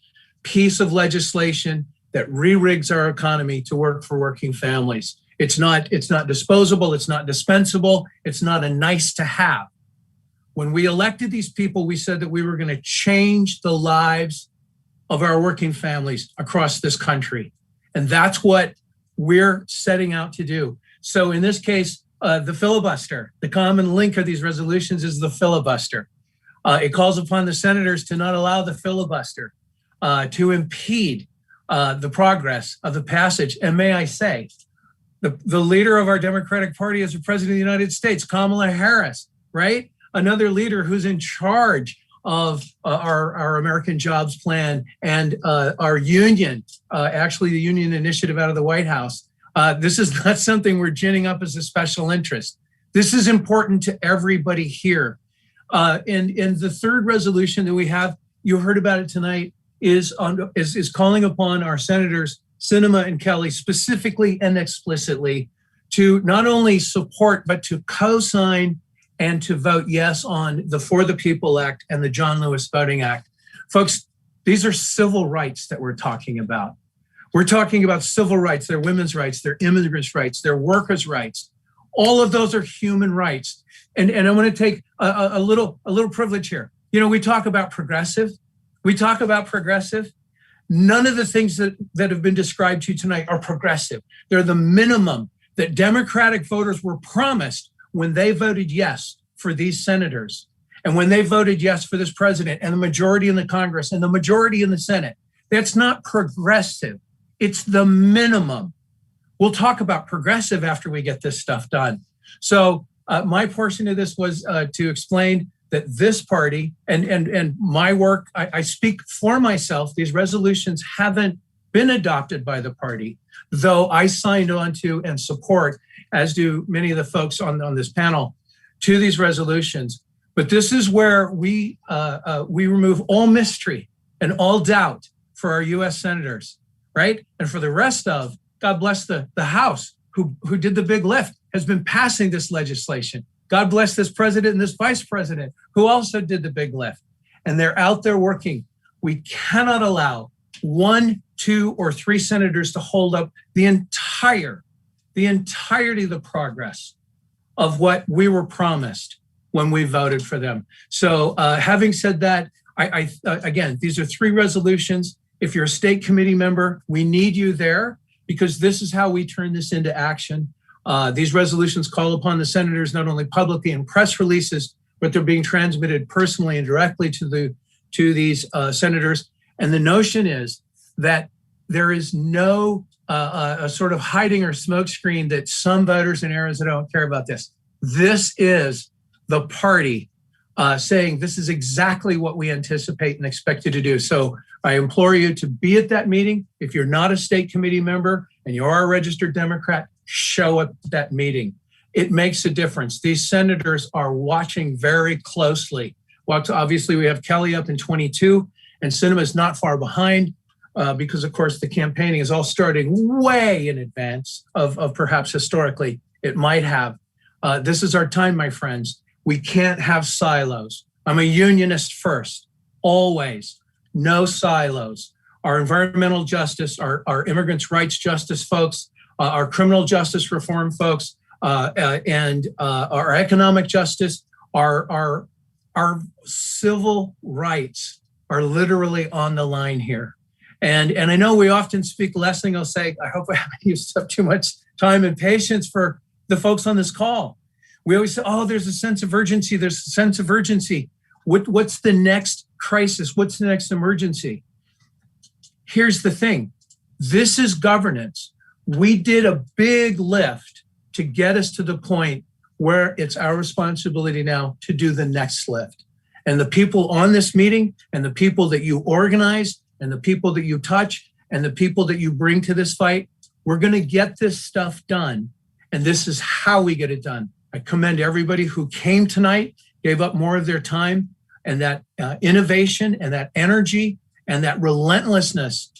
piece of legislation that re-rigs our economy to work for working families. It's not disposable, it's not dispensable, it's not a nice to have. When we elected these people, we said that we were going to change the lives of our working families across this country. And that's what we're setting out to do. So in this case, the filibuster, the common link of these resolutions is the filibuster. It calls upon the senators to not allow the filibuster to impede the progress of the passage. And may I say, the leader of our Democratic Party is the President of the United States, Kamala Harris, right? Another leader who's in charge of our American Jobs Plan and our union, actually the union initiative out of the White House. This is not something we're ginning up as a special interest. This is important to everybody here. And the third resolution that we have, you heard about it tonight, is calling upon our senators, Sinema and Kelly, specifically and explicitly to not only support, but to co-sign and to vote yes on the For the People Act and the John Lewis Voting Act. Folks, these are civil rights that we're talking about. We're talking about civil rights, they're women's rights, they're immigrants' rights, they're workers' rights. All of those are human rights. And I want to take a little privilege here. You know, we talk about progressive. None of the things that have been described to you tonight are progressive. They're the minimum that Democratic voters were promised when they voted yes for these senators and when they voted yes for this president and the majority in the Congress and the majority in the Senate. That's not progressive. It's the minimum. We'll talk about progressive after we get this stuff done. So my portion of this was to explain that this party and my work, I speak for myself. These resolutions haven't been adopted by the party, though I signed on to and support, as do many of the folks on this panel, to these resolutions. But this is where we remove all mystery and all doubt for our U.S. senators, right? And for the rest of, God bless the House, who did the big lift, has been passing this legislation. God bless this president and this vice president who also did the big lift. And they're out there working. We cannot allow 1, 2, or 3 senators to hold up the entirety of the progress of what we were promised when we voted for them. So having said that, again, these are 3 resolutions. If you're a state committee member, we need you there because this is how we turn this into action. These resolutions call upon the senators not only publicly in press releases, but they're being transmitted personally and directly to these senators. And the notion is that there is no a sort of hiding or smokescreen that some voters in Arizona don't care about this. This is the party saying this is exactly what we anticipate and expect you to do. So I implore you to be at that meeting. If you're not a state committee member and you are a registered Democrat, show up at that meeting. It makes a difference. These senators are watching very closely. Well, obviously, we have Kelly up in 22, and Sinema is not far behind because, of course, the campaigning is all starting way in advance of perhaps historically it might have. This is our time, my friends. We can't have silos. I'm a unionist first, always. No silos. Our environmental justice, our immigrants' rights justice folks, our criminal justice reform folks, and our economic justice, our civil rights are literally on the line here. And I know we often speak less, and I'll say, I hope I haven't used up too much time and patience for the folks on this call. We always say, oh, there's a sense of urgency. There's a sense of urgency. What's the next crisis? What's the next emergency? Here's the thing. This is governance. We did a big lift to get us to the point where it's our responsibility now to do the next lift. And the people on this meeting and the people that you organize and the people that you touch and the people that you bring to this fight, we're going to get this stuff done. And this is how we get it done. I commend everybody who came tonight, gave up more of their time, and that innovation and that energy and that relentlessness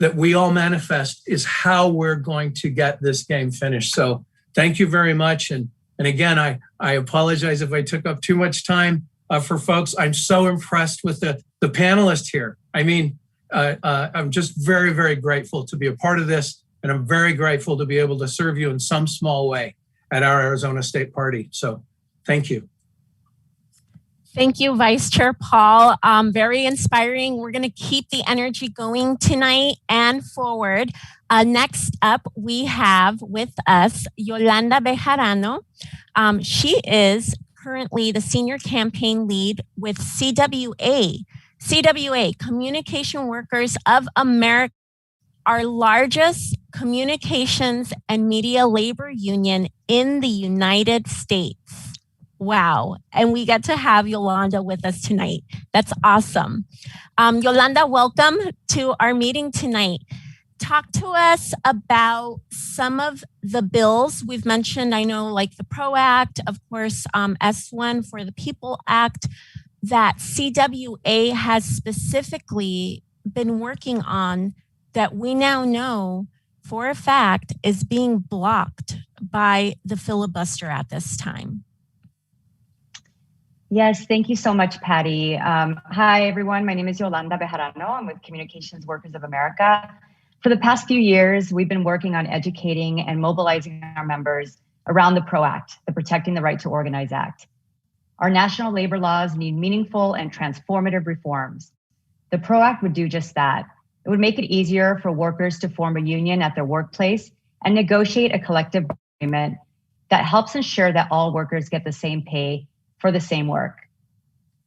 that we all manifest is how we're going to get this game finished. So thank you very much. And again, I apologize if I took up too much time for folks. I'm so impressed with the panelists here. I mean, I'm just very, very grateful to be a part of this. And I'm very grateful to be able to serve you in some small way at our Arizona State Party. So thank you. Thank you, Vice Chair Paul. Very inspiring. We're going to keep the energy going tonight and forward. Next up, we have with us Yolanda Bejarano. She is currently the senior campaign lead with CWA. CWA, Communication Workers of America, our largest communications and media labor union in the United States. Wow. And we get to have Yolanda with us tonight. That's awesome. Yolanda, welcome to our meeting tonight. Talk to us about some of the bills we've mentioned. I know like the PRO Act, of course, S1 for the People Act, that CWA has specifically been working on that we now know for a fact is being blocked by the filibuster at this time. Yes, thank you so much, Patty. Hi, everyone. My name is Yolanda Bejarano. I'm with Communications Workers of America. For the past few years, we've been working on educating and mobilizing our members around the PRO Act, the Protecting the Right to Organize Act. Our national labor laws need meaningful and transformative reforms. The PRO Act would do just that. It would make it easier for workers to form a union at their workplace and negotiate a collective agreement that helps ensure that all workers get the same pay for the same work.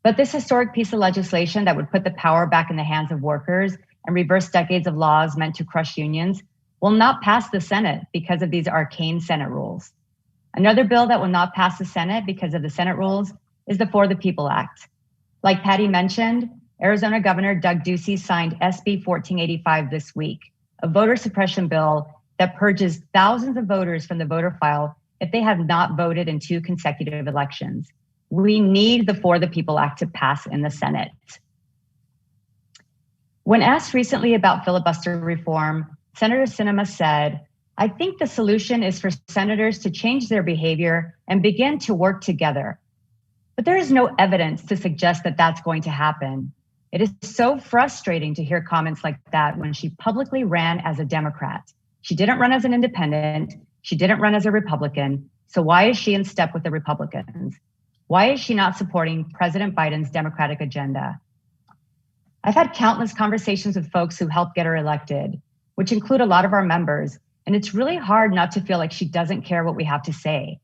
But this historic piece of legislation that would put the power back in the hands of workers and reverse decades of laws meant to crush unions will not pass the Senate because of these arcane Senate rules. Another bill that will not pass the Senate because of the Senate rules is the For the People Act. Like Patty mentioned, Arizona Governor Doug Ducey signed SB 1485 this week, a voter suppression bill that purges thousands of voters from the voter file if they have not voted in 2 consecutive elections. We need the For the People Act to pass in the Senate. When asked recently about filibuster reform, Senator Sinema said, "I think the solution is for senators to change their behavior and begin to work together." But there is no evidence to suggest that that's going to happen. It is so frustrating to hear comments like that when she publicly ran as a Democrat. She didn't run as an independent. She didn't run as a Republican. So why is she in step with the Republicans? Why is she not supporting President Biden's Democratic agenda? I've had countless conversations with folks who helped get her elected, which include a lot of our members, and it's really hard not to feel like she doesn't care what we have to say.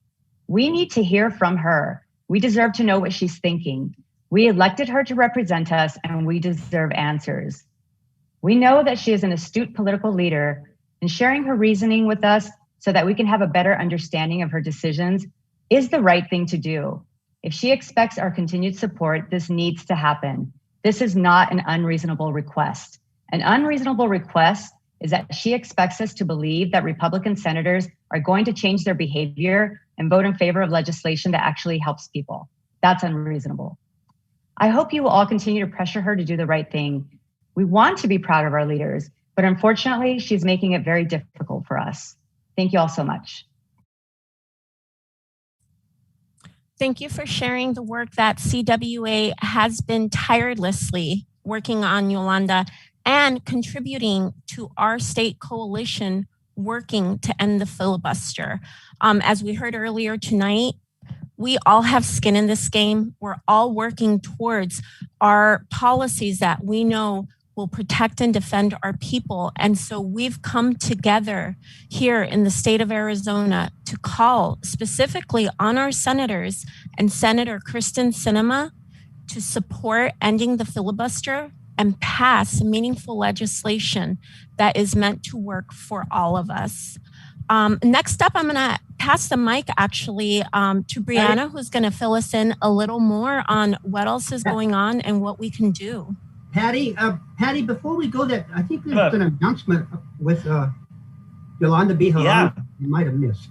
We need to hear from her. We deserve to know what she's thinking. We elected her to represent us, and we deserve answers. We know that she is an astute political leader, and sharing her reasoning with us so that we can have a better understanding of her decisions is the right thing to do. If she expects our continued support, this needs to happen. This is not an unreasonable request. An unreasonable request is that she expects us to believe that Republican senators are going to change their behavior and vote in favor of legislation that actually helps people. That's unreasonable. I hope you will all continue to pressure her to do the right thing. We want to be proud of our leaders, but unfortunately, she's making it very difficult for us. Thank you all so much. Thank you for sharing the work that CWA has been tirelessly working on, Yolanda, and contributing to our state coalition working to end the filibuster. As we heard earlier tonight, we all have skin in this game. We're all working towards our policies that we know will protect and defend our people. And so we've come together here in the state of Arizona to call specifically on our senators and Senator Kyrsten Sinema to support ending the filibuster and pass meaningful legislation that is meant to work for all of us. Next up, I'm gonna pass the mic actually to Brianna, who's gonna fill us in a little more on what else is going on and what we can do. Patty, before we go there, I think there's an announcement with Yolanda Bejarano you might have missed.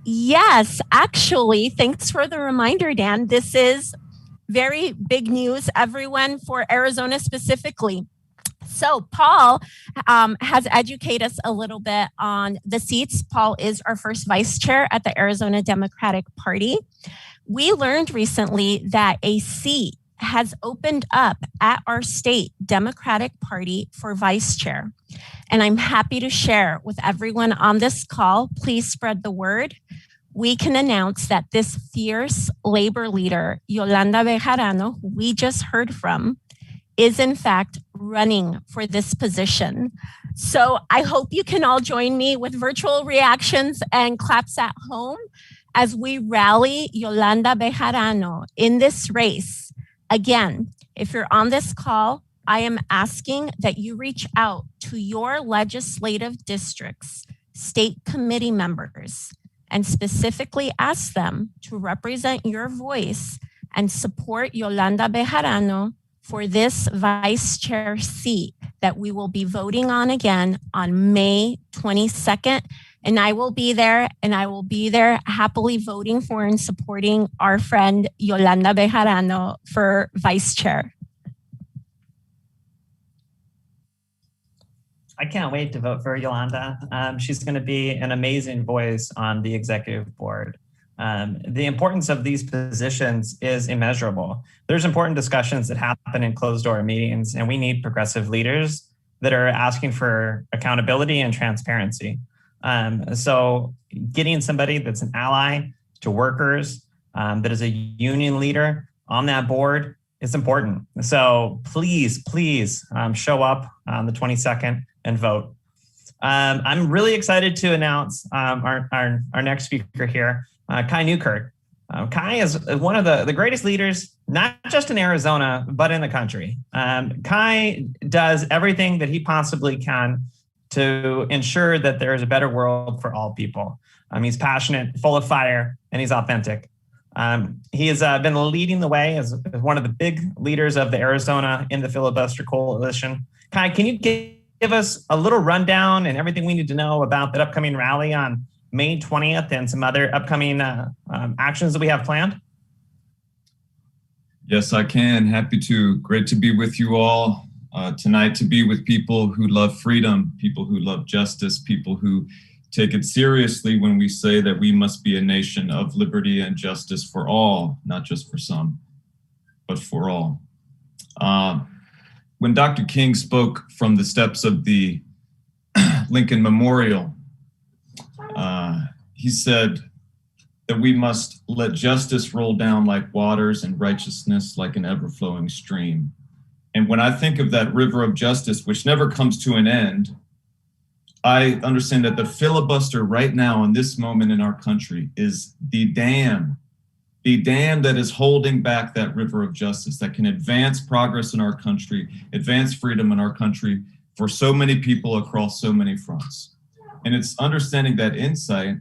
Yes, actually, thanks for the reminder, Dan. This is very big news, everyone, for Arizona specifically. So Paul has educated us a little bit on the seats. Paul is our first vice chair at the Arizona Democratic Party. We learned recently that a seat has opened up at our state Democratic Party for vice chair. And I'm happy to share with everyone on this call, please spread the word. We can announce that this fierce labor leader, Yolanda Bejarano, who we just heard from, is in fact running for this position. So I hope you can all join me with virtual reactions and claps at home as we rally Yolanda Bejarano in this race. Again, if you're on this call, I am asking that you reach out to your legislative districts, state committee members, and specifically ask them to represent your voice and support Yolanda Bejarano for this vice chair seat that we will be voting on again on May 22nd. And I will be there, and I will be there happily voting for and supporting our friend Yolanda Bejarano for vice chair. I can't wait to vote for Yolanda. She's going to be an amazing voice on the executive board. The importance of these positions is immeasurable. There's important discussions that happen in closed door meetings, and we need progressive leaders that are asking for accountability and transparency. So getting somebody that's an ally to workers, that is a union leader on that board is important. So please show up on the 22nd and vote. I'm really excited to announce our next speaker here, Kai Newkirk. Kai is one of the greatest leaders, not just in Arizona, but in the country. Kai does everything that he possibly can to ensure that there is a better world for all people. He's passionate, full of fire, and he's authentic. He has been leading the way as one of the big leaders of the Arizona in the Filibuster Coalition. Kai, can you give us a little rundown and everything we need to know about that upcoming rally on May 20th and some other upcoming actions that we have planned? Yes, I can. Happy to. Great to be with you all tonight, to be with people who love freedom, people who love justice, people who take it seriously when we say that we must be a nation of liberty and justice for all, not just for some, but for all. When Dr. King spoke from the steps of the Lincoln Memorial, he said that we must let justice roll down like waters and righteousness like an ever-flowing stream. And when I think of that river of justice, which never comes to an end, I understand that the filibuster right now in this moment in our country is the dam that is holding back that river of justice that can advance progress in our country, advance freedom in our country for so many people across so many fronts. And it's understanding that insight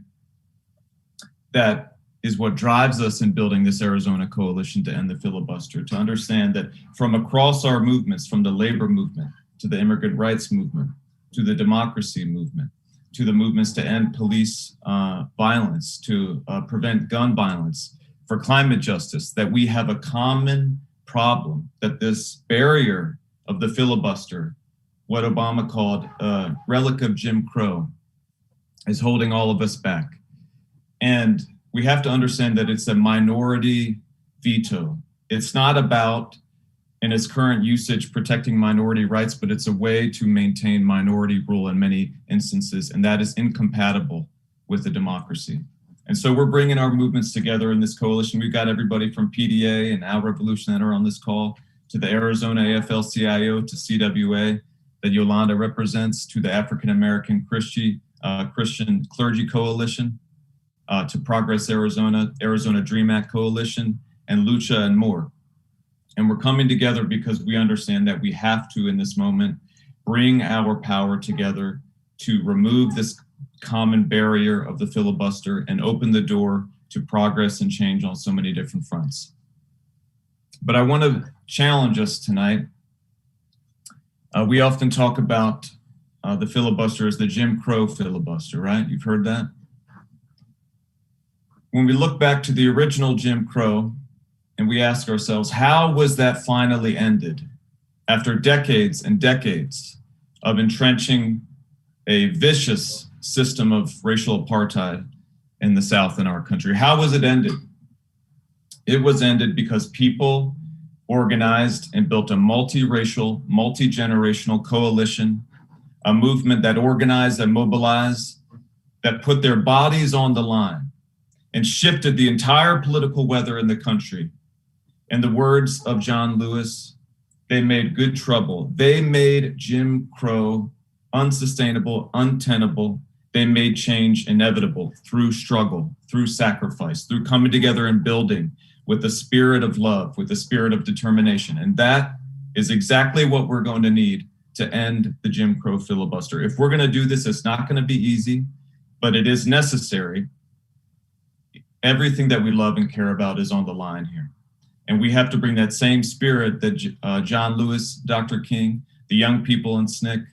that is what drives us in building this Arizona coalition to end the filibuster, to understand that from across our movements, from the labor movement to the immigrant rights movement, to the democracy movement, to the movements to end police violence, to prevent gun violence, for climate justice, that we have a common problem, that this barrier of the filibuster, what Obama called a relic of Jim Crow, is holding all of us back. And we have to understand that it's a minority veto. It's not about, in its current usage, protecting minority rights, but it's a way to maintain minority rule in many instances, and that is incompatible with a democracy. And so we're bringing our movements together in this coalition. We've got everybody from PDA and Our Revolution that are on this call, to the Arizona AFL-CIO, to CWA that Yolanda represents, to the African American Christian Clergy Coalition, to Progress Arizona, Arizona Dream Act Coalition, and Lucha and more. And we're coming together because we understand that we have to, in this moment, bring our power together to remove this common barrier of the filibuster and open the door to progress and change on so many different fronts. But I want to challenge us tonight. We often talk about the filibuster as the Jim Crow filibuster, right? You've heard that? When we look back to the original Jim Crow and we ask ourselves, how was that finally ended after decades and decades of entrenching a vicious system of racial apartheid in the South in our country? How was it ended? It was ended because people organized and built a multiracial, multi-generational coalition, a movement that organized and mobilized, that put their bodies on the line and shifted the entire political weather in the country. In the words of John Lewis, they made good trouble. They made Jim Crow unsustainable, untenable. They made change inevitable through struggle, through sacrifice, through coming together and building with the spirit of love, with the spirit of determination. And that is exactly what we're going to need to end the Jim Crow filibuster. If we're going to do this, it's not going to be easy, but it is necessary. Everything that we love and care about is on the line here. And we have to bring that same spirit that John Lewis, Dr. King, the young people in SNCC,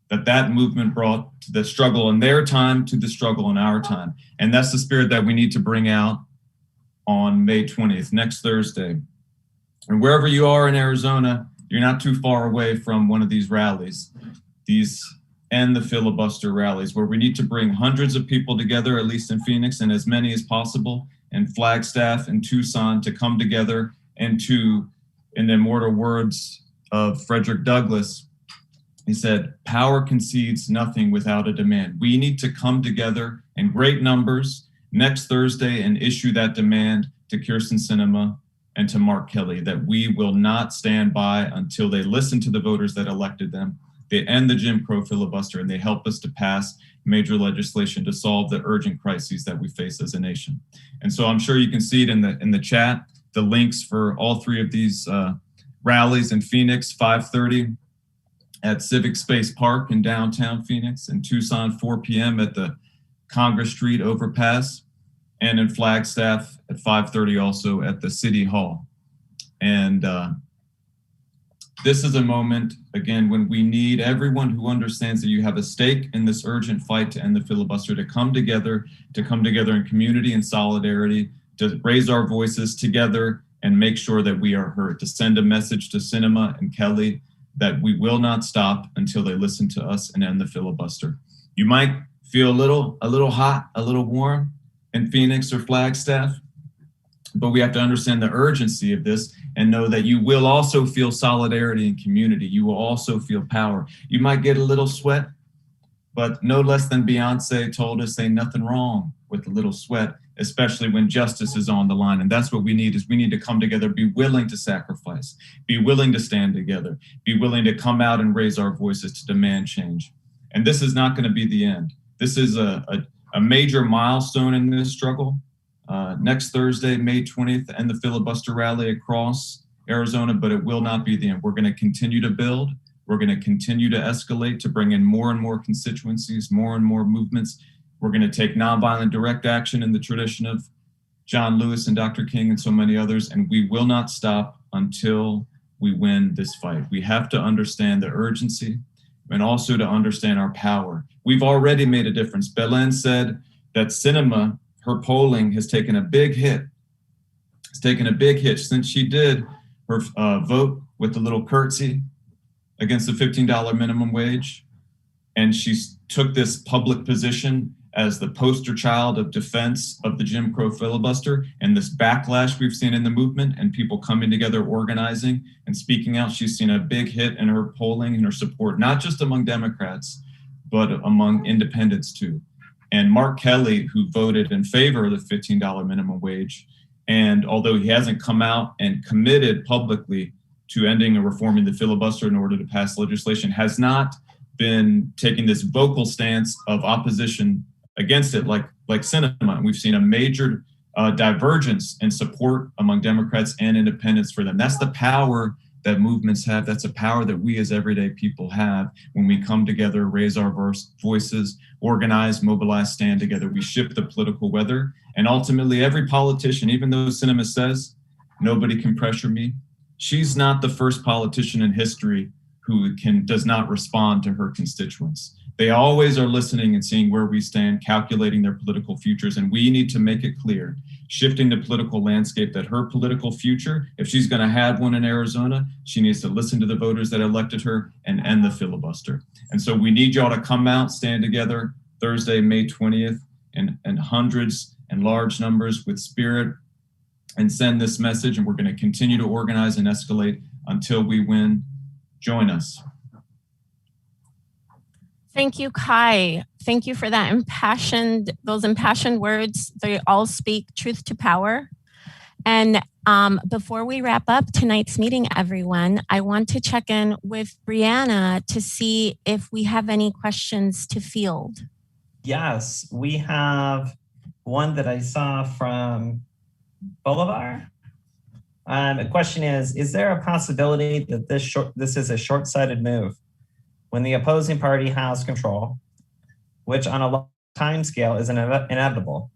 that movement brought to the struggle in their time to the struggle in our time. And that's the spirit that we need to bring out on May 20th, next Thursday. And wherever you are in Arizona, you're not too far away from one of these rallies, these End the Filibuster rallies, where we need to bring hundreds of people together, at least in Phoenix, and as many as possible, and Flagstaff and Tucson, to come together and to, in the immortal words of Frederick Douglass, he said, "Power concedes nothing without a demand." We need to come together in great numbers next Thursday and issue that demand to Kyrsten Sinema and to Mark Kelly, that we will not stand by until they listen to the voters that elected them, they end the Jim Crow filibuster, and they help us to pass major legislation to solve the urgent crises that we face as a nation. And so I'm sure you can see it in the chat, the links for all three of these rallies in Phoenix, 5:30 at Civic Space Park in downtown Phoenix, in Tucson, 4 p.m. at the Congress Street overpass, and in Flagstaff at 5:30 also at the City Hall. And this is a moment, again, when we need everyone who understands that you have a stake in this urgent fight to end the filibuster to come together in community and solidarity, to raise our voices together and make sure that we are heard, to send a message to Sinema and Kelly that we will not stop until they listen to us and end the filibuster. You might feel a little hot, a little warm in Phoenix or Flagstaff, but we have to understand the urgency of this and know that you will also feel solidarity and community. You will also feel power. You might get a little sweat, but no less than Beyonce told us, ain't nothing wrong with a little sweat, especially when justice is on the line. And that's what we need, is we need to come together, be willing to sacrifice, be willing to stand together, be willing to come out and raise our voices to demand change. And this is not going to be the end. This is a major milestone in this struggle. Next Thursday, May 20th, and the filibuster rally across Arizona, but it will not be the end. We're going to continue to build. We're going to continue to escalate to bring in more and more constituencies, more and more movements. We're going to take nonviolent direct action in the tradition of John Lewis and Dr. King and so many others, and we will not stop until we win this fight. We have to understand the urgency and also to understand our power. We've already made a difference. Belen said that Sinema, her polling has taken a big hit. It's taken a big hit since she did her vote with the little curtsy against the $15 minimum wage. And she took this public position as the poster child of defense of the Jim Crow filibuster and this backlash we've seen in the movement and people coming together, organizing and speaking out. She's seen a big hit in her polling and her support, not just among Democrats, but among independents too. And Mark Kelly, who voted in favor of the $15 minimum wage, and although he hasn't come out and committed publicly to ending or reforming the filibuster in order to pass legislation, has not been taking this vocal stance of opposition against it like Sinema. And we've seen a major divergence in support among Democrats and independents for them. That's the power that movements have. That's a power that we as everyday people have when we come together, raise our voices, organize, mobilize, stand together. We shift the political weather. And ultimately, every politician, even though Sinema says, nobody can pressure me, she's not the first politician in history who does not respond to her constituents. They always are listening and seeing where we stand, calculating their political futures. And we need to make it clear, shifting the political landscape, that her political future, if she's going to have one in Arizona, she needs to listen to the voters that elected her and end the filibuster. And so we need y'all to come out, stand together Thursday, May 20th, in hundreds and large numbers with spirit, and send this message. And we're going to continue to organize and escalate until we win. Join us. Thank you, Kai. Thank you for those impassioned words. They all speak truth to power. And before we wrap up tonight's meeting, everyone, I want to check in with Brianna to see if we have any questions to field. Yes, we have one that I saw from Bolivar. The question is there a possibility that this is a short-sighted move when the opposing party has control, which on a long time scale is inevitable?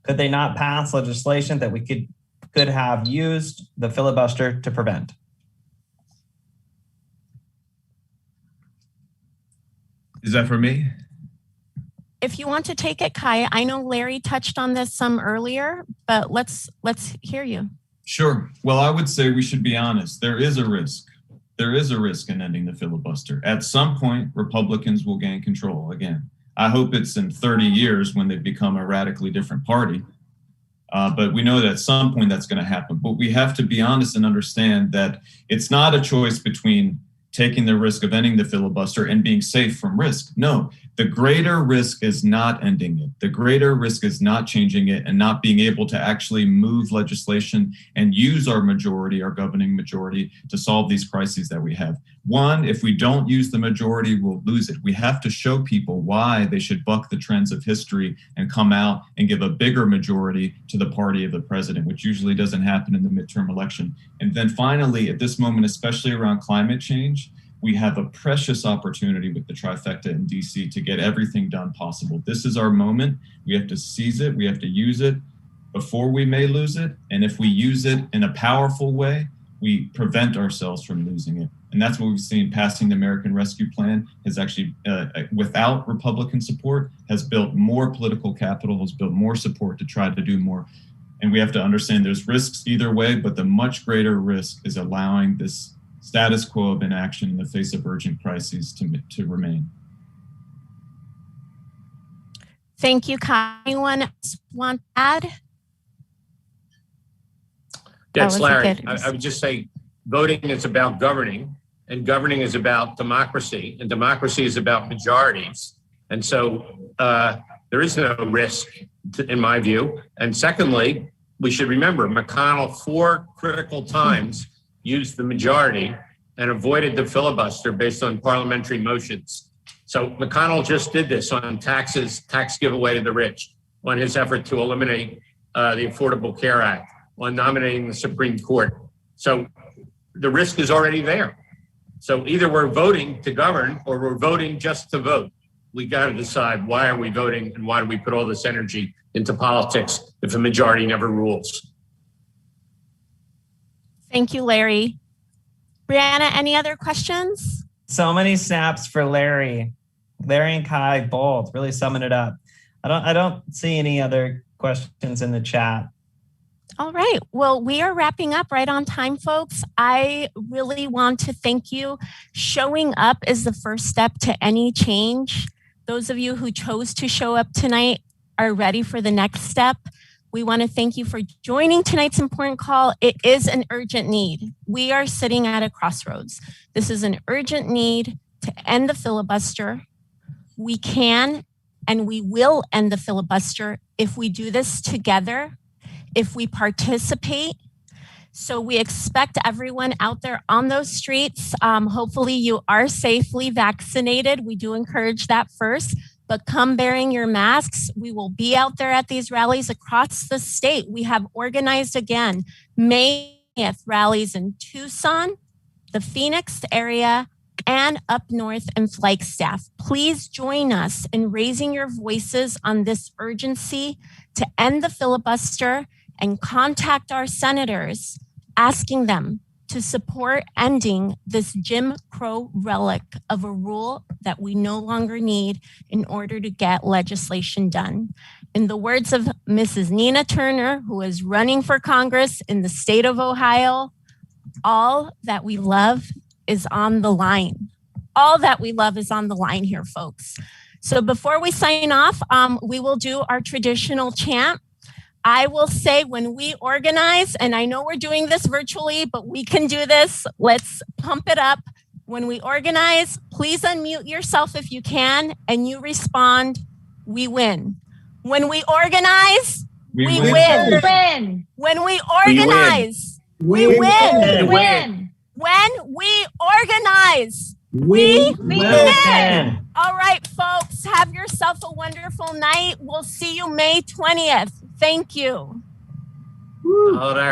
Could they not pass legislation that we could have used the filibuster to prevent? Is that for me? If you want to take it, Kai, I know Larry touched on this some earlier, but let's hear you. Sure. Well, I would say we should be honest. There is a risk. There is a risk in ending the filibuster. At some point, Republicans will gain control again. I hope it's in 30 years when they become a radically different party. But we know that at some point that's going to happen. But we have to be honest and understand that it's not a choice between taking the risk of ending the filibuster and being safe from risk. No, the greater risk is not ending it. The greater risk is not changing it and not being able to actually move legislation and use our majority, our governing majority, to solve these crises that we have. One, if we don't use the majority, we'll lose it. We have to show people why they should buck the trends of history and come out and give a bigger majority to the party of the president, which usually doesn't happen in the midterm election. And then finally, at this moment, especially around climate change, we have a precious opportunity with the trifecta in DC to get everything done possible. This is our moment. We have to seize it. We have to use it before we may lose it. And if we use it in a powerful way, we prevent ourselves from losing it. And that's what we've seen. Passing the American Rescue Plan has actually, without Republican support, has built more political capital, has built more support to try to do more. And we have to understand there's risks either way, but the much greater risk is allowing this status quo of inaction in the face of urgent crises to remain. Thank you, Kai. Anyone else want to add? That's Larry. I would just say voting is about governing, and governing is about democracy, and democracy is about majorities. And so there is no risk, in my view. And secondly, we should remember McConnell 4 critical times used the majority and avoided the filibuster based on parliamentary motions. So McConnell just did this on taxes, tax giveaway to the rich, on his effort to eliminate the Affordable Care Act, on nominating the Supreme Court. So the risk is already there. So either we're voting to govern or we're voting just to vote. We got to decide, why are we voting and why do we put all this energy into politics if a majority never rules? Thank you, Larry. Brianna, any other questions? So many snaps for Larry. Larry and Kai both really summing it up. I don't see any other questions in the chat. All right. Well, we are wrapping up right on time, folks. I really want to thank you. Showing up is the first step to any change. Those of you who chose to show up tonight are ready for the next step. We want to thank you for joining tonight's important call. It is an urgent need. We are sitting at a crossroads. This is an urgent need to end the filibuster. We can and we will end the filibuster if we do this together, if we participate. So we expect everyone out there on those streets. Hopefully you are safely vaccinated. We do encourage that first, but come bearing your masks. We will be out there at these rallies across the state. We have organized again, May 8th rallies in Tucson, the Phoenix area, and up north in Flagstaff. Please join us in raising your voices on this urgency to end the filibuster and contact our senators, asking them to support ending this Jim Crow relic of a rule that we no longer need in order to get legislation done. In the words of Mrs. Nina Turner, who is running for Congress in the state of Ohio, all that we love is on the line. All that we love is on the line here, folks. So before we sign off, we will do our traditional chant. I will say, when we organize, and I know we're doing this virtually, but we can do this. Let's pump it up. When we organize, please unmute yourself if you can, and you respond, we win. When we organize, we win. When we organize, we win. When we organize, we win. All right, folks, have yourself a wonderful night. We'll see you May 20th. Thank you. Oh, there.